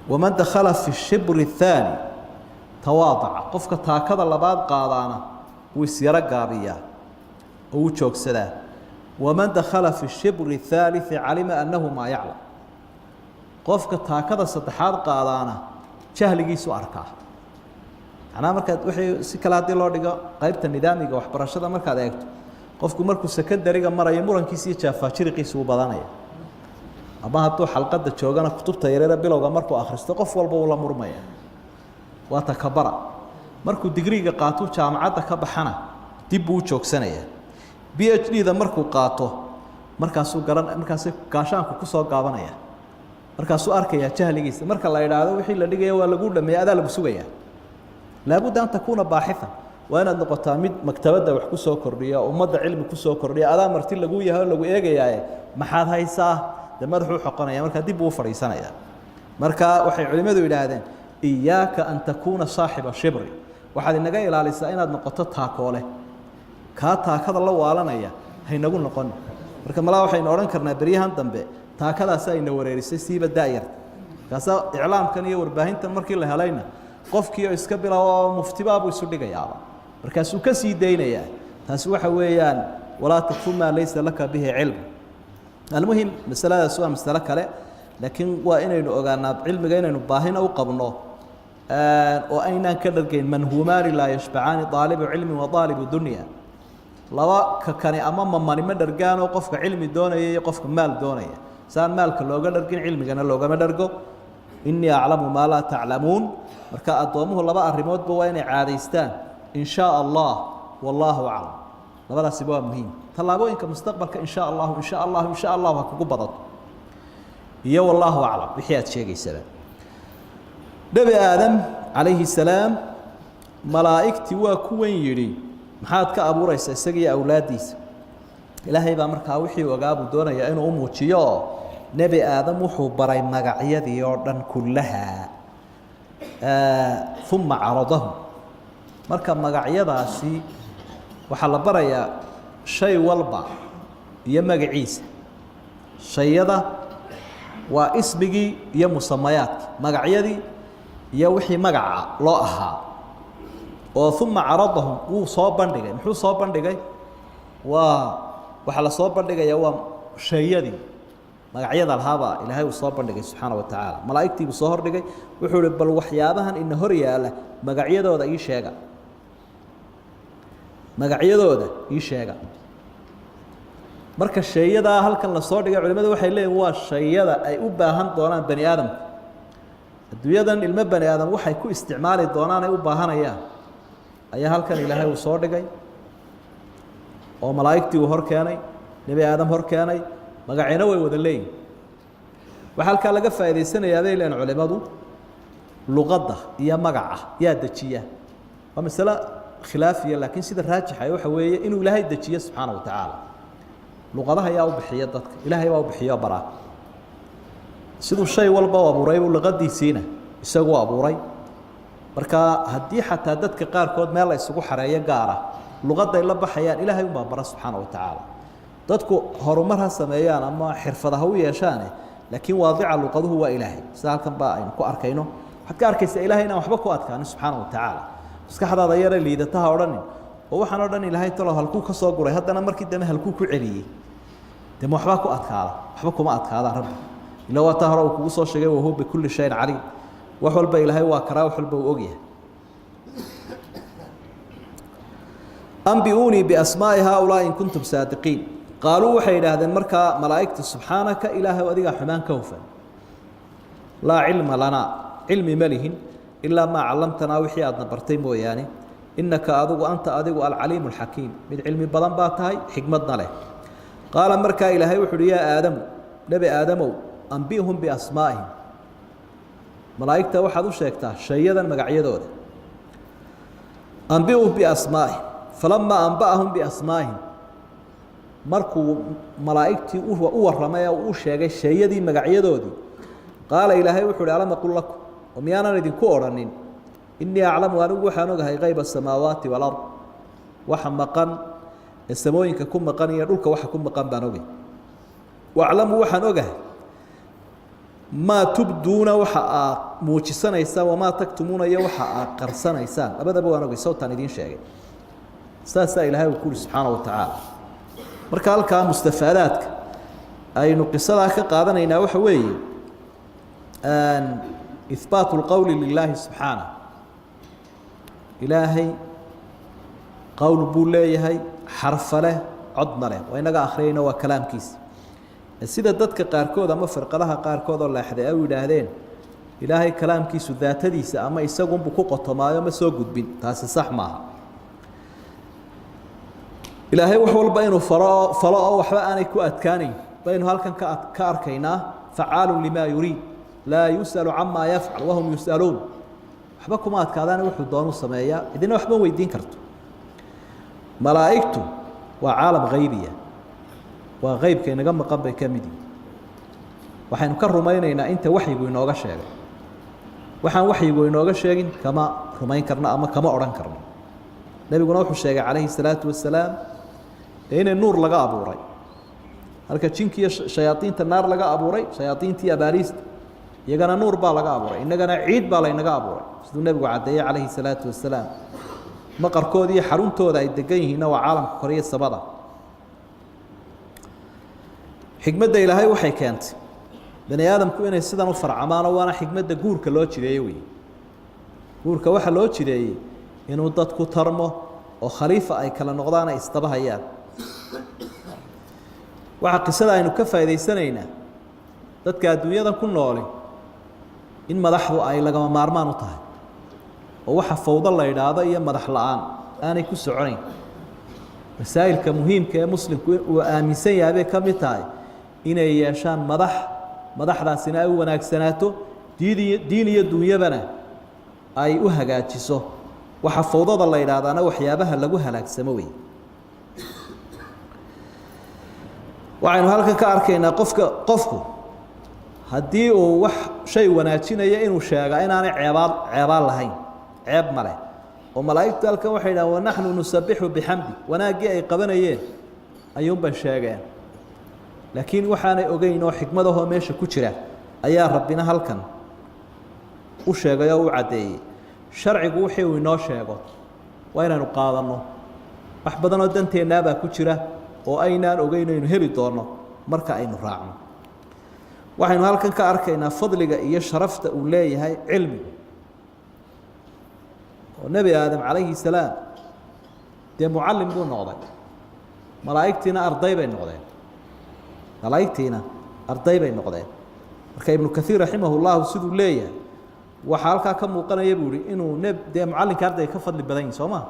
ومن دخل في الشبر الثاني تواضع قفك تاكد لباد قادانا ويسيرا قابيا ووجوك سدا ومن دخل في الشبر الثالث علم أنه ما يعلم قفك تاكد صدحات قادانا جهل جيسو أركاه أنا مركز وحي سكالات دي لوردقا قيبت الندامي وحبرشة مركز ايكتو قفك مركز سكد دريقا مرة يمورن كيسي شافا شرقي سو بدانيا أما هاتو حلقة جوجانا كتب تيريرا بلوغا مركو آخرستو قف والبا ولا مرميا واتكبرا مركو ديجريغا قاتو جامعة كبحنا ديبو جوك سنية PhD ذا مركو قاتو مركاسو قران مركاسو كاشانكو كسو قابانيا مركاسو أركيا جهليجيس مركا لا يدعو وحي لا دغيا ولا غود لما يادا لو سوغيا لابد أن تكون باحثا وأنا نقطة مد مكتبة wax ku soo kordhiya umada cilmi ku soo kordhiya adaa marti lagu yahay lagu eegayaa maxaad haysaa madaxu xoqonaya marka dib uu fariisanaya marka waxay culimadu yiraahdeen iyaaka an takuna saahiba shibri waxaad inaga ilaalisaa inaad noqoto taakoole ka taakada la waalanaya haynagu noqon marka malaa waxaynu oran karnaa bariyahan dambe taakadaas ayna wareerisay siiba daayir kaasa iclaamkan iyo warbaahintan markii la helayna qofkii oo iska bilaabo muftibaabu isu dhigayaaba markaas uu ka sii deynaya taas waxa weeyaan walaa taqfuma laysa laka bihi ilm المهم مسألة سواء مسألة كله لكن وإنه أجانا علم جينا نباهنا وقبنا وأين كذلك من همان لا يشبعان طالب علم وطالب الدنيا لو كان أمام من مدرجان وقف علم الدنيا يقف مال الدنيا سان مالك لو قدرجين علم جنا لو ما درجو إني أعلم ما لا تعلمون مركا أطومه الله بقى الريموت بوين عاديستان إن شاء الله والله أعلم هذا سبب مهم طلابوين كمستقبلك إن شاء الله إن شاء الله إن شاء الله وكقبضت يا والله أعلم بحياة شيء السلام نبي آدم عليه السلام ملائكتي وكوين يري محاد كأبو رئيس السجي أولاديس إلهي بأمرك وحي وجابوا دونا يا إنه أمه تيا نبي آدم وحو براي مقعية يوردن كلها ثم عرضه مركب مقعية داسي وحلا برايا شيء والبا يمج عيسى شيء هذا واسمه يا مسميات مقعيدي يا وحي مقع لاها وثم عرضهم وصاب بندقي محو صاب بندقي وحلا صاب بندقي يا شيء دي مقعيد الهابا إلهي وصاب بندقي سبحانه وتعالى ملائكتي بصهر دقي وحول بل وحيابها إن هرياله مقعيده وذا شيء magacyadooda ii sheega marka shayada halkan la soo dhigay culimadu waxay leeyihiin waa shayada ay u baahan doonaan bani aadam adduunyadan ilmo bani aadam waxay ku isticmaali doonaan ay u baahanayaan ayaa halkan ilaahay uu soo dhigay oo malaa'iktii uu hor keenay nabi aadam hor keenay magacyada way wada leeyihiin waxa halka laga faa'iideysanayaa bay leeyihiin culimadu luqadda iyo magaca yaa dajiya waa mas'ala خلافية لكن سيد الراجح أيوة حويه إنه إلهي دجية سبحانه وتعالى لغضها يا وبحية ضدك إلهي وبحية برا سيد الشيء والبا وابوري والغدي سينا يسقوا أبوري بركا هدي حتى ضدك قار كود ما لا يسقوا حرايا قارة لغضها إلا بحيان إلهي وبرا سبحانه وتعالى ضدك هرمرها سمايان أما حرفها هو يشانه لكن واضع لغضه هو إلهي سهل كان بقى إنكو أركينه حتى أركيس إلهينا وحبكوا أتكان سبحانه وتعالى iska xadaada yar liidataha oranin ووحنا ودن إلهي تلو هلكو كسو قري هدنا مركي دم هلكو كعلي دم وحباكو أتكالا وحباكو ما أتكالا رب إلا وطهر وكوصو شيء وهو بكل شيء عليم وحول با إلهي واكرا وحول با وأوجيه أنبئوني بأسماء هؤلاء إن كنتم صادقين قالوا وحي هذا مركا ملائكة سبحانك إله وأديك حمان كوفا لا علم لنا علم ملهن إلا ما علمتنا وحي أدنا برتين بوياني إنك أدو أنت أدو العليم الحكيم من علم بلان باتهاي حكمتنا له قال مركا إلهي وحول يا آدم نبي آدم أنبئهم بأسمائهم ملائكة وحدو شيكتا شيئا مقعيدود أنبئهم بأسمائهم فلما أنبأهم بأسمائهم مركو ملائكتي ورمايا وشيغي شيئا مقعيدود قال إلهي وحول ألم أقول لكم وميانا ندين كورنين إني أعلم وأنه وحانوغا غيب السماوات والأرض وحمقا السماوين ككم مقان يدولك وحكم مقان بانوغي واعلموا وحانوغا ما تبدون وحا موجسان إيسان وما تكتمون يوحا قرسان إيسان أبدا بوانوغي صوتان يدين شيئا ساسا إلهي وكل سبحانه وتعالى مركا هلكا مستفاداتك أي نقصدك قادنا إنا وحوي أن إثبات القول لله سبحانه إلهي قول بوليه حرف له عضنا له وإنك آخرين وكلام كيس السيدة دتك قاركود أما فرق لها قاركود الله حد أو إلهين إلهي كلام كيس ذات ديس أما يسقون بقوة ما يوم سوجد بين تاس صح معها إلهي وحول بينه فراء وحبا أنا كؤت كاني بينه هالكن كأركينا فعال لما يريد لا يسأل عما يفعل وهم يسألون حبكم ما أتكادان وحول دانو السمايا إذن وحبا ويدين كرتو ملائكته وعالم غيبية وغيب كي نقم قبل كامدي وحين كرمينينا أنت وحي ينوغا شيغا وحن وحي ينوغا شيغين كما رمين كرنا أما كما أوران كرنا نبي نوح الشيغا عليه الصلاة والسلام إن النور لقى أبو ري هلك تشينكي شياطين النار لقى أبو ري شياطين تي أباريست يقنا نور با لقى أبو ري إننا عيد با لقى أبو ري سيدنا النبي عدي عليه الصلاة والسلام مقركودي حرونتooda ay degan yihiin waa caalamka Koreya sabada xigmada Ilaahay waxay keentay bani aadamku inay sidan u farcamaan waana xigmada guurka loo jireeyay guurka waxa loo jireeyay inuu dadku tarmo oo khaliifa ay kala noqdaan istabahayaan waxa qisada aynu ka faa'iideysanayna dadka adduunyada ku nool in madaxdu ay laga maarmaan u tahay وwaxa fawda la yiraahdo iyo madax la'aan aanay ku soconayn masaa'ilka muhiimka ee muslimku uu aaminsan yahay kamid tahay inay yeeshaan madaxdaasina ay wanaagsanaato diin iyo dunyabana ay u hagaajiso waxa fawdada la yiraahdaana waxyaabaha lagu halaagsamo way waxaynu halkan ka arkaynaa qofku haddii uu wax shay wanaajinaya inuu sheego inaanay ceebaan lahayn عيب ماله وملائكة الكون وحيدا ونحن نسبح بحمدي وناجي أي قبنايين أيوم بنشاجين لكن وحنا أجينا حكمته ماشي كتيرة أيا ربنا هلكن وشاجا وعدي شرع جوحي وناشاجا وين نقاضنا أحبطنا دنتي نابا كتيرة وأين أجينا ينهري دارنا مركا أين راعنا وحنا هلكن كأركينا فضل يشرفت أولي هاي علمي والنبي آدم عليه السلام ده معلم بو نقضي ملائكتنا أرضي بين نقضين ملائكتنا أرضي بين نقضين marka ibn kathir rahimahullah sidoo leeyahay waxa halka ka muuqanaya buuri inuu nabde macallinka arday ka fadli badan Soomaa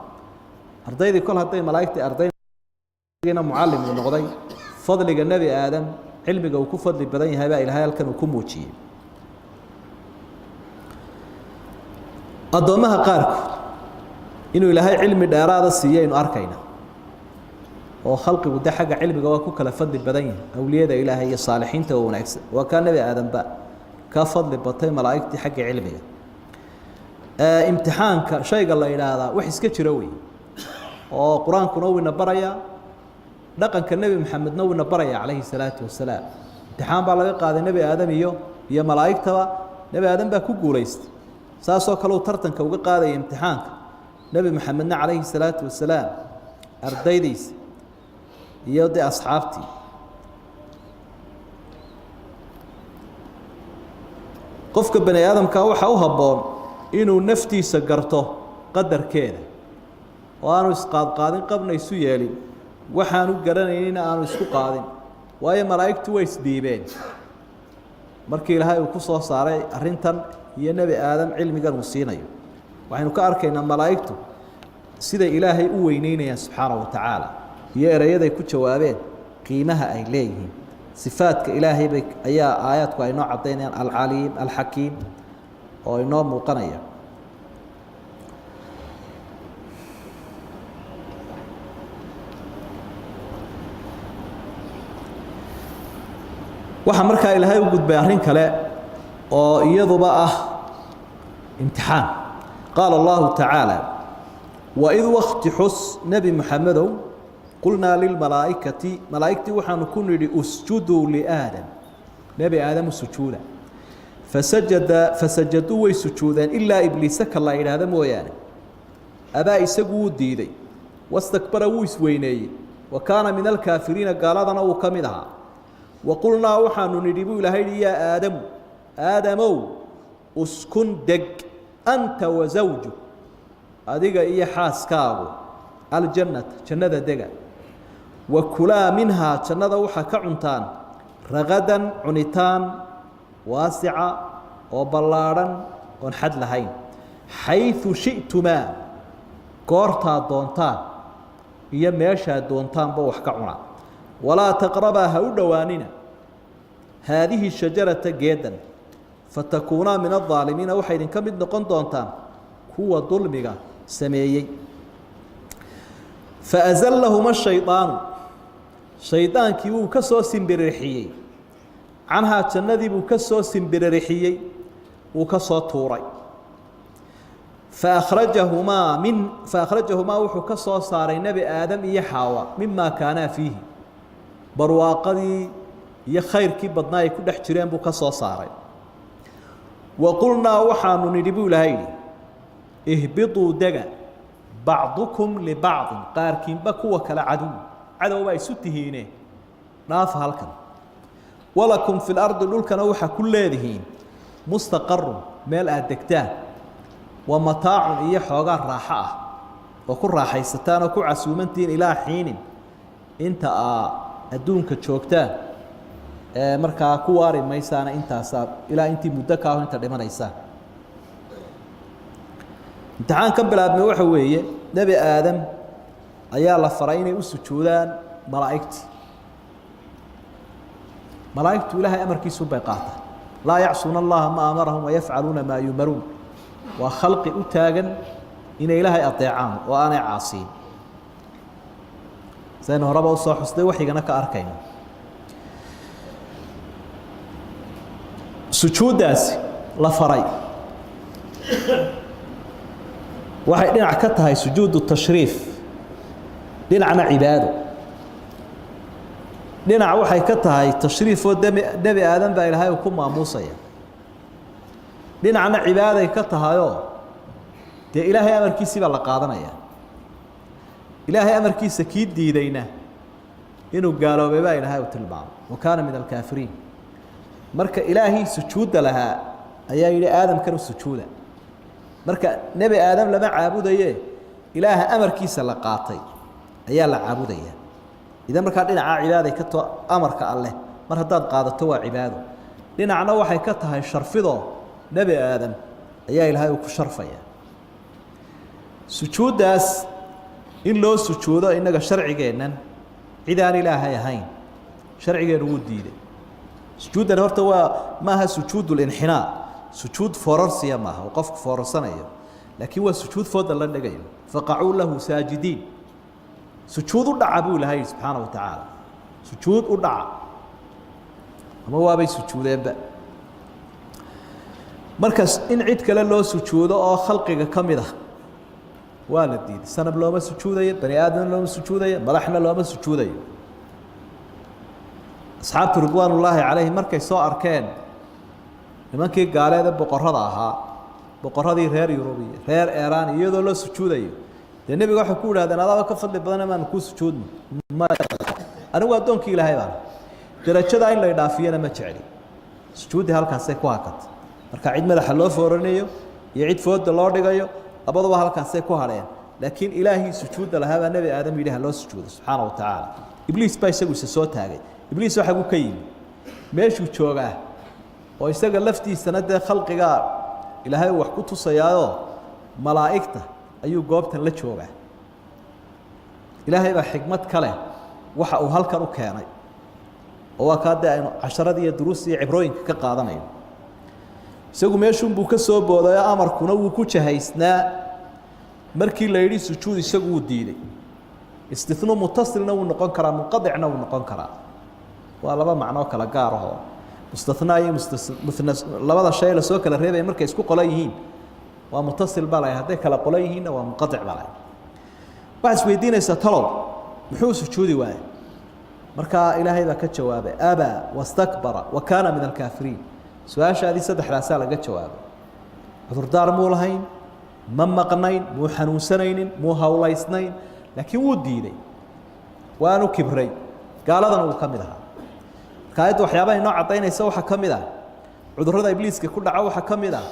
ardaydii kol haday malaa'iktii ardayna muallim uu noqday fadliga nabi aadam cilmiga uu ku fadli badan yahay baa ilaahay halkan uu ku muujiyay adoomaha qaarkood inuu ilaahay cilmi dheeraada siiyay inuu arkayna oo khalqigu daxaga cilmiga waa ku kala fadli badan yahay awliyada ilaahay iyo saalixiinta oo wanaagsan waa ka nabi aadam ba ka fadli batay malaa'iktii xagga cilmiga imtixaanka shayga la yiraahdo wax iska jira weey oo quraankuna uu ina baraya dhaqanka nabi maxamedna uu ina baraya calayhi salaatu wasalaam imtixaan baa laga qaaday nabi aadam iyo malaa'iktaba nabi aadam baa ku guuleystay saasoo kale uu tartanka uga qaaday imtixaanka nabi maxamedna calayhi salaatu wasalaam ardaydiis iyo de asxaabtii qofka bani aadamka waxa u habboon inuu naftiisa garto qadarkeeda oo aanu isqaadqaadin qabna isu yeelin waxaanu garanaynin aanu isku qaadin waayo malaa'igtu way isdhiibeen markii ilaahay uu ku soo saaray arrintan iyo nebi aadam cilmigan uu siinayo waxaynu ka arkaynaa malaa'igtu siday ilaahay u weyneynayaan subxaanahu wa tacaala iyo erayaday ku jawaabeen qiimaha ay leeyihiin sifaadka ilaahay bay ayaa aayaadku ay noo caddaynayaan alcaliim alxakiim oo inoo muuqanaya waxaa markaa ilaahay u gudbay arrin kale oo iyaduba ah imtixaan qaala allahu tacaala waid wakti xus nebi moxamedow qulnaa lilmalaa'ikati malaa'igtii waxaanu ku nidhi usjuduu liaadam nebi aadamu sujuuda fasajaduu way sujuudeen ilaa ibliisa ka la yidhaahda mooyaane abaa isagu wuu diiday wastakbara wuu isweyneeyey wa kaana min alkaafiriina gaaladana wuu ka mid ahaa waqulnaa waxaanu nidhi buu ilaahay yidhi yaa aadamu aadamow uskun deg anta wa zawju adiga iyo xaaskaagu aljannata jannada dega wa kulaa minhaa jannada waxaa ka cuntaan ragadan cunitaan waasica oo ballaadhan oon xad lahayn xayثu shi'tumaa goortaad doontaan iyo meeshaad doontaanba wax ka cuna walaa taqrabaa ha u dhowaanina haadihi shajarata geedan fatakuunaa min aaalimiina waxay idinka mid noqon doontaan kuwa dulmiga sameeyey faazallahuma shaydaanu shaydaankii wuu ka soo simbirixiyey canhaa jannadii buu ka soo simbirixiyey wuu ka soo tuuray faأkhrajahumaa wuxuu ka soo saaray nebi aadam iyo xaawa mimaa kaanaa fiihi barwaaqadii iyo khayrkii badnaa ay ku dhex jireen buu ka soo saaray wa qulnaa waxaanu nidhi buu ilaahay yidhi ihbiطuu dega bacdukum libacdin qaarkiinba kuwa kale cadow baa isu tihiine dhaafa halkan walakum fi lardi dhulkana waxaa ku leedihiin mustaqarun meel aad degtaan wa mataacun iyo xoogaa raaxo ah oo ku raaxaysataan oo ku casuumantihiin ilaa xiinin inta aa adduunka joogtaan markaa ku waari maysaana intaasaa ilaa intii muddo ka aho inta dhimanaysaan imtixaan ka bilaabmay waxa weeye nebi aadam ayaa la faray inay u sujuudaan malaa'igtii malaa'igtu ilaahay amarkiisu bay qaataan laa yacsuuna allaha ma amarahum wayafcaluuna maa yumaruun waa khalqi u taagan inay ilaahay adeecaan oo aanay caasiin saynu horeba usoo xusnay waxigana ka arkayno sujuuddaasi la faray waxay dhinac ka tahay sujuudu tashriif dhinacna cibaado dhinac waxay ka tahay tashriifoo nebi aadan baa ilaahay uu ku maamuusaya dhinacna cibaaday ka tahayoo dee ilaahay amarkiisii baa la qaadanaya ilaahay amarkiisa kii diidayna inuu gaaloobay baa ilaahay u tilmaamay wa kaana min alkaafiriin marka ilaahii sujuudda lahaa ayaa yidhi aadamkan u sujuuda marka nebi aadam lama caabudaye ilaaha amarkiisa la qaatay ayaa la caabudaya idan markaa dhinacaa cibaaday ka too amarka alleh mar haddaad qaadato waa cibaado dhinacna waxay ka tahay sharfidoo nebi aadam ayaa ilaahay uu ku sharfaya sujuuddaas in loo sujuudo innaga sharcigeennan cid aan ilaahay ahayn sharcigeennu wuu diiday sujuuddan horta waa maaha sujuud linxinaa sujuud foorarsiya maaha oo qofku foorarsanayo laakiin waa sujuud fooda la dhigayo faqacuu lahu saajidiin sujuud u dhaca buu ilaahay subxaana wa tacaala sujuud u dhaca ama waabay sujuudeenba markaas in cid kale loo sujuudo oo khalqiga ka mid ah waa la diiday sanab looma sujuudayo bani aadamna looma sujuudayo madaxna looma sujuudayo asxaabtu ridwaan ullaahi calayhim markay soo arkeen nimankii gaaleeda boqorrada ahaa boqorradii reer yurubiya reer eeraan iyadoo loo sujuudayo dee nebiga waxay ku yidhahdeen adaaba ka fadli badan amaanu kuu sujuudno anigu addoonkii ilaahay baan darajadaa in la idhaafiyana ma jecli sujuuddii halkaasay ku hakatay marka cid madaxa loo fooranayo iyo cid fooda loo dhigayo labaduba halkaasay ku hadheen laakiin ilaahii sujuudda lahaa baa nebi aadam yidhi ha loo sujuudo subxaana wa tacaala ibliis baa isagu isa soo taagay ibliis waxa uu ka yimi meeshuu joogaa oo isaga laftiisana dee khalqigaa ilaahay wax ku tusayaayoo malaa'igta ayuu goobtan la joogaa ilaahay baa xikmad ka leh waxa uu halkan u keenay oo waa kaa dee aynu casharadii iyo duruusta iyo cibrooyinka ka qaadanayno isagu meeshuunbuu ka soo boodayoo amarkuna wuu ku jahaysnaa markii la yidhi sujuud isagu wuu diiday istinuu mutasilna wuu noqon karaa munqadicna wuu noqon karaa waa laba macnoo kala gaar ahoo mustathnaa iyo labada shay la soo kala reebaya markay isku qolan yihiin waa mutasil baa lahay hadday kala qolan yihiinna waa munqadic baa lahay waxaad isweydiinaysaa talow muxuu sujuudi waayey markaa ilaahay baa ka jawaabay abaa wastakbara wa kaana min alkaafiriin su-aashaadii saddexdaasaa laga jawaabay cudurdaar muu lahayn ma maqnayn muu xanuunsanaynin muu hawlaysnayn laakiin wuu diiday waanu kibray gaaladana wuu ka mid ahaa marka ayadda waxyaabaha inoo caddaynaysa waxaa ka mid ah cudurrada ibliiska ku dhaco waxaa ka mid ah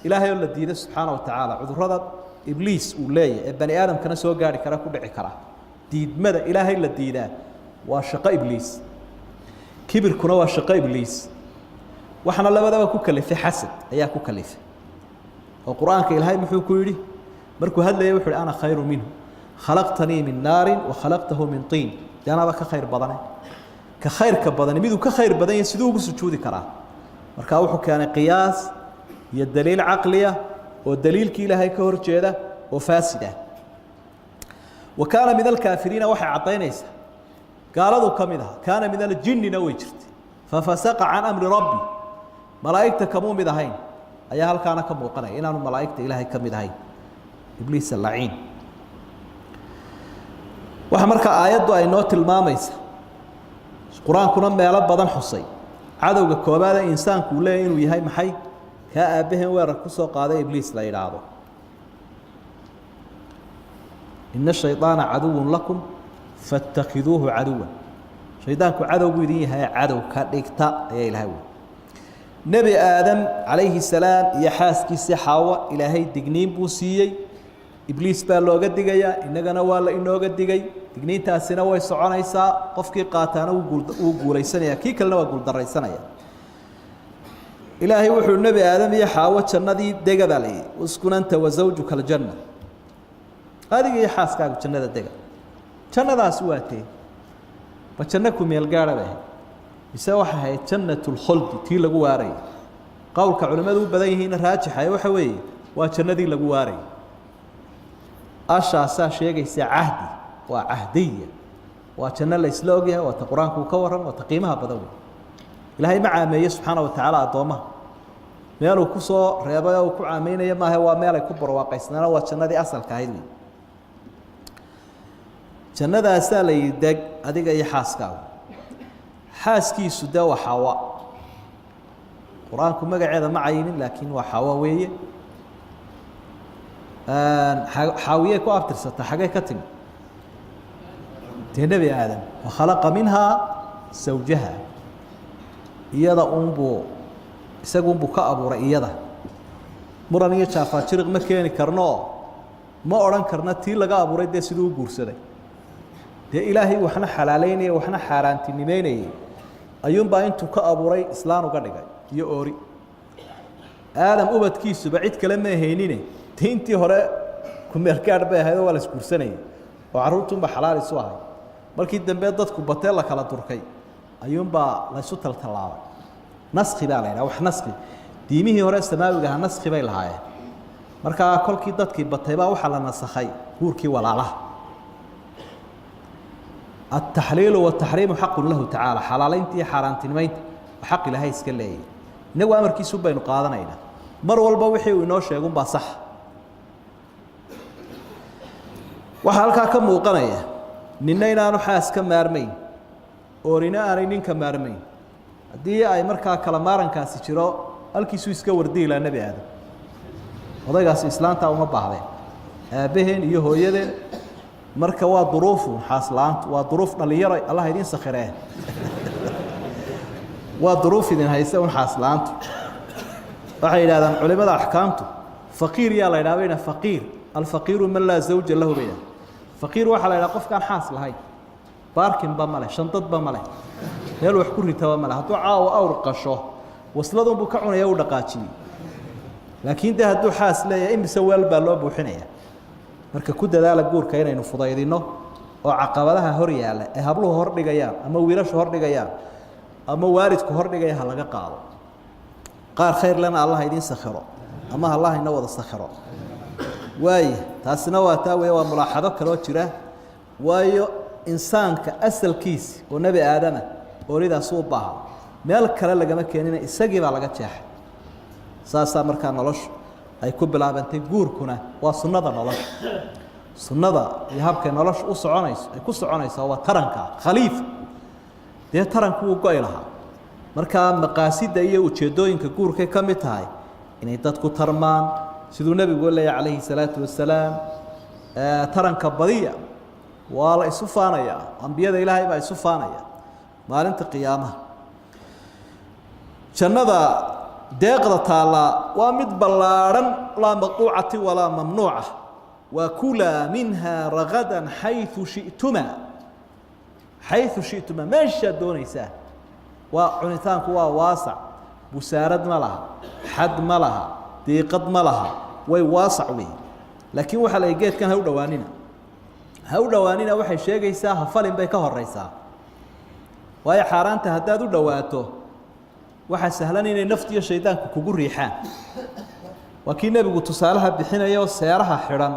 ilaahay oo la diiday subxaana wa tacaala cudurrada ibliis uu leeyahay ee bani aadamkana soo gaari kara ku dhici kara diidmada ilaahay la diidaa waa shaqo ibliis kibirkuna waa shaqo ibliis waxaana labadaba ku kalifay xasad ayaa ku kalifay oo qur-aanka ilaahay muxuu ku yidhi markuu hadlayay wuxuu yidhi ana khayru minhu khalaqtanii min naarin wa khalaqtahu min tiin dee anaba ka khayr badane ka khayrka badani miduu ka khayr badan yahay siduu ugu sujuudi karaa markaa wuxuu keenay qiyaas iyo daliil caqliya oo daliilkii ilaahay ka hor jeeda oo faasid ah wa kaana min alkaafiriina waxay caddaynaysaa gaaladu ka mid aha kaana min aljinnina way jirtay fafasaqa can amri rabbi malaa'igta kamuu mid ahayn ayaa halkaana ka muuqanaya inaanu malaa'igta ilaahay ka mid ahayn ibliis allaciin waxa markaa aayaddu ay noo tilmaamaysa qur-aankuna meelo badan xusay cadowga koobaad ee insaanku uu leeyahay inuu yahay maxay kaa aabbaheen weerar ku soo qaaday ibliis la yidhaahdo ina shayطaana caduwun lakum faاttakiduuhu caduwan shaydaanku cadowgu idin yahay cadow ka dhigta ayaa ilahay wey nebi aadam calayhi salaam iyo xaaskiisii xaawo ilaahay digniin buu siiyey ibliis baa looga digayaa innagana waa la inooga digay digniintaasina way soconaysaa qofkii qaataana wuu guulaysanaya kii kalena waa guuldaraysanaya ilaahay wuxuu nebi aadam iyo xaawo jannadii dega baa layidhi uskun anta wa zawjuka aljanna adiga iyo xaaskaagu jannada dega jannadaasi waa tee ma janno ku meel gaara bay ahayd mise waxay ahayd jannatu lkhuldi tii lagu waarayay qowlka culimmadu u badan yihiinna raajixa waxa weeye waa jannadii lagu waarayay ashaasaa sheegaysa cahdi waa cahdiya waa janno la isla ogyahay waa ta qur-aanku ka warran waa ta qiimaha badan wey ilaahay ma caameeye subxaana wa tacaala addoommaha meeluu ku soo reebay oo uu ku caameynaya maaha waa meel ay ku barwaaqaysnaana waa jannadii asalka ahayd wey jannadaasaa la yidhi deg adiga iyo xaaskaagu xaaskiisu dee waa xawa qur-aanku magaceeda ma cayimin laakiin waa xawa weeye xaawiyey ku abtirsata xaggay ka timi dee nebi aadam wakhalaqa minhaa sawjaha iyada unbuu isagunbuu ka abuuray iyada muran iyo jaafaajiriq ma keeni karnoo ma odhan karna tii laga abuuray dee siduu u guursaday dee ilaahay waxna xalaalaynaya waxna xaaraantinimeynayay ayuunbaa intuu ka abuuray islaan uga dhigay iyo oori aadam ubadkiisuba cid kale ma haynine diintii hore kumeelgaadh bay ahayd oo waa la isguursanayay oo carruurtuunba xalaal isu ahay markii dambe dadku batee la kala durkay ayuunbaa laysu taltallaabay naski baa la yidhaha wax naski diimihii hore samaawiga aha naski bay lahaayeen markaa kolkii dadkii batay baa waxaa la nasakhay guurkii walaalaha التحليل والتحريم حق له تعالى حلالينتي حارانتنمينت وحق إلهي iska leeyay inagu amarkiisu baynu qaadanayna mar walba wixii uu inoo sheegun baa sax waxa halka ka muuqanaya ninna inaanu xaas ka maarmayn oorina aanay ninka maarmayn hadii ay markaa kala maarankaasi jiro halkiisu iska wardi ilaa nabi aadam odaygaas islaanta uma baahdeen aabaheen iyo hooyadeen marka waa duruufu xaaslaantu waa duruuf dhalinyaro Allah idin sakhiree waa duruuf idin haysa un xaaslaantu waxay yiraahdaan culimada ahkaamtu faqiir yaa la yiraahdaa faqiir alfaqiiru man la zawja lahu bayna faqiir waxa la yiraahdaa qofkaan xaas lahayn baarkin ba male shantad ba male meel wax ku ritaba male hadduu caawo awr qasho wasladun buu ka cunaya u dhaqaajiyay laakiin de hadduu xaas leeyahay imisa weel baa loo buuxinaya marka ku dadaala guurka inaynu fudaydino oo caqabadaha hor yaala ee habluhu hor dhigayaan ama wiilashu hor dhigayaan ama waalidku hor dhigaya ha laga qaado qaar khayr lana Allah idin sakhiro ama Allah ina wada sakhiro waay taasina waa taa weey waa mulaaxado kale jira waayo insaanka asalkiis oo nabi aadama ooridaas u baahan meel kale lagama keenina isagii baa laga jeexay saasa marka noloshu ay ku bilaabantay guurkuna waa sunnada nolosha sunnada iyo habka noloshu u soconayso ay ku soconayso waa taranka khaliifa dee taranku uu go'ay lahaa marka maqaasida iyo ujeedooyinka guurka ka mid tahay inay dadku tarmaan sidoo nabigu leeyahay calayhi salaatu wasalaam taranka badiya waa la isu faanaya ambiyada ilaahay baa isu faanaya maalinta qiyaamaha jannada deeqda taala waa mid ballaaran la maqtuucati wala mamnuuca wa kula minha ragadan haythu shi'tuma meesha doonaysa waa cunitaanku waa waasac busaarad ma laha xad ma laha deeqad ma laha way waasac weey laakiin waxa la geedkan ha u dhawaanina waxay sheegaysaa hafalin bay ka horeysaa waayo xaaraanta haddaad u dhawaato waxa sahlan inay naftiyo shaydaanku kugu riixaan waa kii nabigu tusaalaha bixinayo seeraha xiran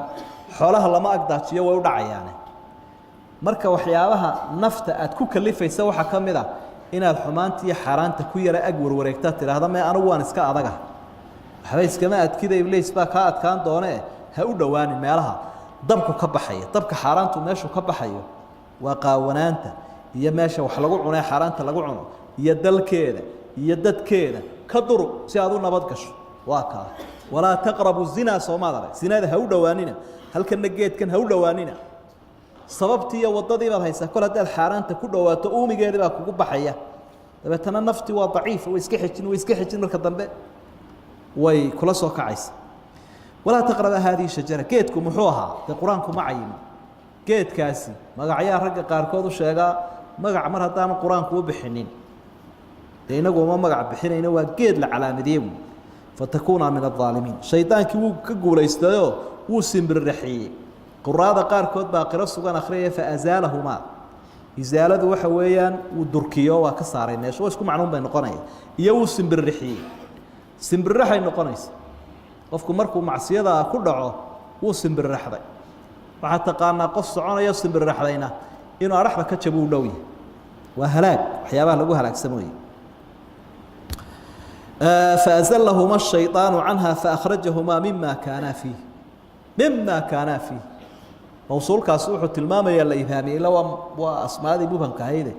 xoolaha lama agdaajiyo way u dhacayaan marka waxyaabaha nafta aad ku kalifaysa waxa kamid ah inaad xumaantii xaaraanta ku yara ag warwareegta tiraahdo ma anigu waan iska adaga waxba iskama adkida iblis baa ka adkaan doonee ha u dhawaanin meelaha dabku ka baxaya dabka xaaraantu meeshu ka baxayo waa qaawanaanta iyo meesha wax lagu cunay xaaraanta lagu cuno iyo dalkeeda iyo dadkeeda ka duru si aad u nabad gasho waa ka wala taqrabu zina soomaalada zinada ha u dhawaanina halkan geedkan ha u dhawaanina sababtii iyo wadadii baad haysaa kol hadaad xaaraanta ku dhawaato uumigeeda baa kugu baxaya dabeetana nafti waa daciif way iska xijin marka dambe way kula soo kacaysa wala taqraba hadii shajara geedku muxuu ahaa quraanku ma cayin geedkaasi magacaya ragga qaarkood u sheega magac mar hadaan quraanku u bixinin inagu ma magac bixinayna waa geed la calaamadiyo fatakuna min adh-dhalimin shaytaanki wuu ka guulaystayo wuu simbirraxiyay quraada qaarkood baa qira sugan akhriya fa azalahuma izaaladu waxa weeyaan uu durkiyo waa ka saaray meesha isku macnuun bay noqonayaan iyo uu simbirraxay noqonaysa qofku markuu macsiyada ku dhaco wuu simbirraxday waxa taqaana qof soconaya simbirraxdayna inuu araxda ka jabo u dhow yahay waa halaag waxyaabaha lagu halaagsamay فأزلهما الشيطان عنها فأخرجهما مما كانا فيه موصول كاسوح التلمامة يلا إفهامي إلا وأسماء ذي بوبان كهيدة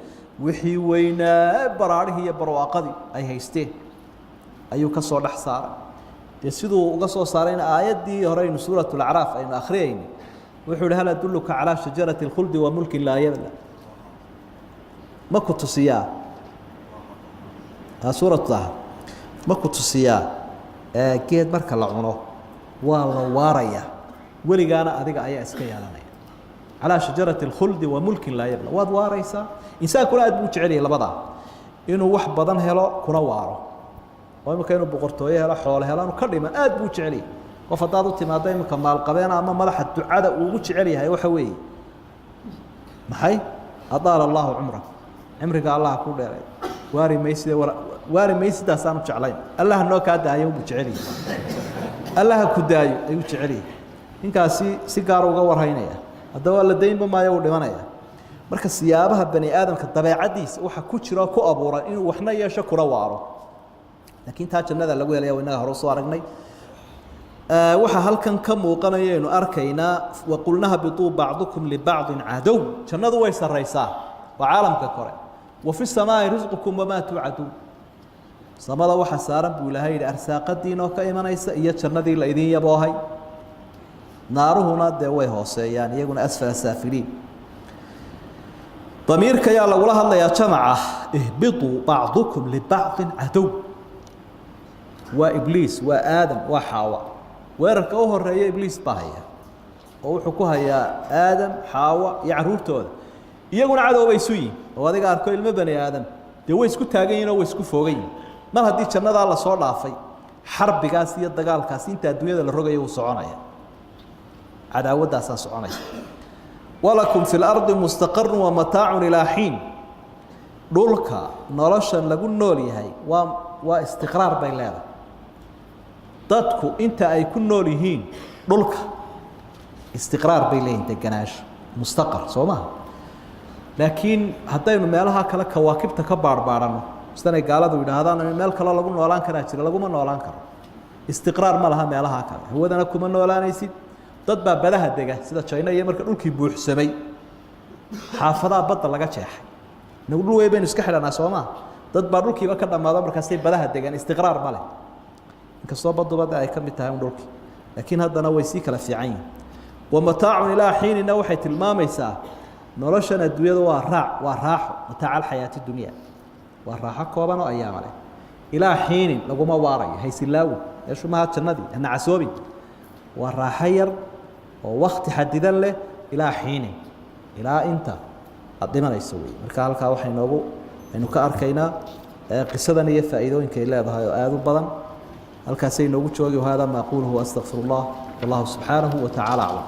وحي وينا براره هي برواقدي أي هيستين أيو كسر الحصار يسيدوا قصوا صارين آيات دي هرين سورة الأعراف أي آخرين وحول هل أدلك على شجرة الخلد وملك لا يبلى ما كنت سياه سورة الظهر ما كنت سياه كيد مركا لعنه وواريا ولقانا أذيك أي أسكيانا على شجرة الخلد وملك لا يبلى واد واريسا إنسان كل أدبوش عليه لبضع إنه وح بدن هلا كنا واره وما كانوا بقرطويه هلا حوله هلا نكرم أدبوش عليه وفضاضو تمادين مكمل قبينا أما ملح الدعاء ووش عليها يوحوي محي أطال الله عمرك الله كل واري ميسي دا سانو جعلين الله نو كادايو بجعلي الله كدايو ايو جعلي inkaasi si gaar uga warhaynaya hadaba la deynba maayo u dhimanaya marka siyaabaha bani aadamka dabeecadiisa waxa ku jira ku abuuran inuu waxna yeesho kula waaro laakiin taa jannada lagu helayo inaga hore soo aragnay waxa halkan ka muuqanayeen arkaynaa wa qulnaha bitu ba'dukum li ba'din adu jannadu way sareysaa waa caalamka kore wa fi samaa'i rizqukum wama tu'adun samada waxa saaran buu ilaahay arsaaqadiina oo ka imanaysa iyo jannadii la idin yaboohay naaruhuna dee way hooseeyaan iyaguna asfala saafiliin damiirka yaa lagula hadlayaa jamaca ihbituu bacdukum libacdin cadow waa ibliis waa aadam waa xaawa weerarka u horeeya ibliis baa haya oo wuxuu ku hayaa aadam xaawa iyo caruurtooda iyaguna cadow bay isu yihiin oo adiga arko ilmo bani aadam dee way isku taagan yihiin oo way isku foogan yihiin mar haddii jannadaa la soo dhaafay xarbigaas iyo dagaalkaas inta adduunyada la rogayo uu soconaya cadaawaddaasaa soconaya walakum fi lardi mustaqarun wamataacun ilaa xiin dhulka noloshan lagu nool yahay waa istiqraar bay leedahay dadku inta ay ku nool yihiin dhulka istiqraar bay leeyihin deganaasho mustaqar soo maha laakiin haddaynu meelaha kale kawaakibta ka baarbaarano sidanay gaaladu yidhaahdaan meel kaloo lagu noolaan karaa jira laguma noolaan karo istiqraar ma laha meelaha kale hawadana kuma noolaanaysid dad baa badaha dega sida China iyo marka dhulkii buuxsamay xaafadaha badda laga jeexay nagu dhul weyn baynu iska xidhanaa Soomaa dad baa dhulkiiba ka dhamaado markaasay badaha degan istiqraar ma leh inkastoo badda ay ka mid tahay dhulkii laakiin haddana way sii kala fiican yihiin wamataacun ilaa xiinina waxay tilmaamaysaa noloshan adduunyada waa raaxo mataaca alxayaati dunya waa raaxo kooban oo ayaama leh ilaa xiinin laguma waarayo haysilaawi yeeshu maha jannadii ana casoobin waa raaxo yar oo waqti xadidan leh ilaa xiinin ilaa inta aad dhimanayso wey marka halkaa waxaynu ka arkaynaa qisadan iyo faa'iidooyinka ay leedahay oo aad u badan halkaasay noogu joogi wahada ma aquluhu astaghfirullah wallahu subhanahu wa ta'ala a'lam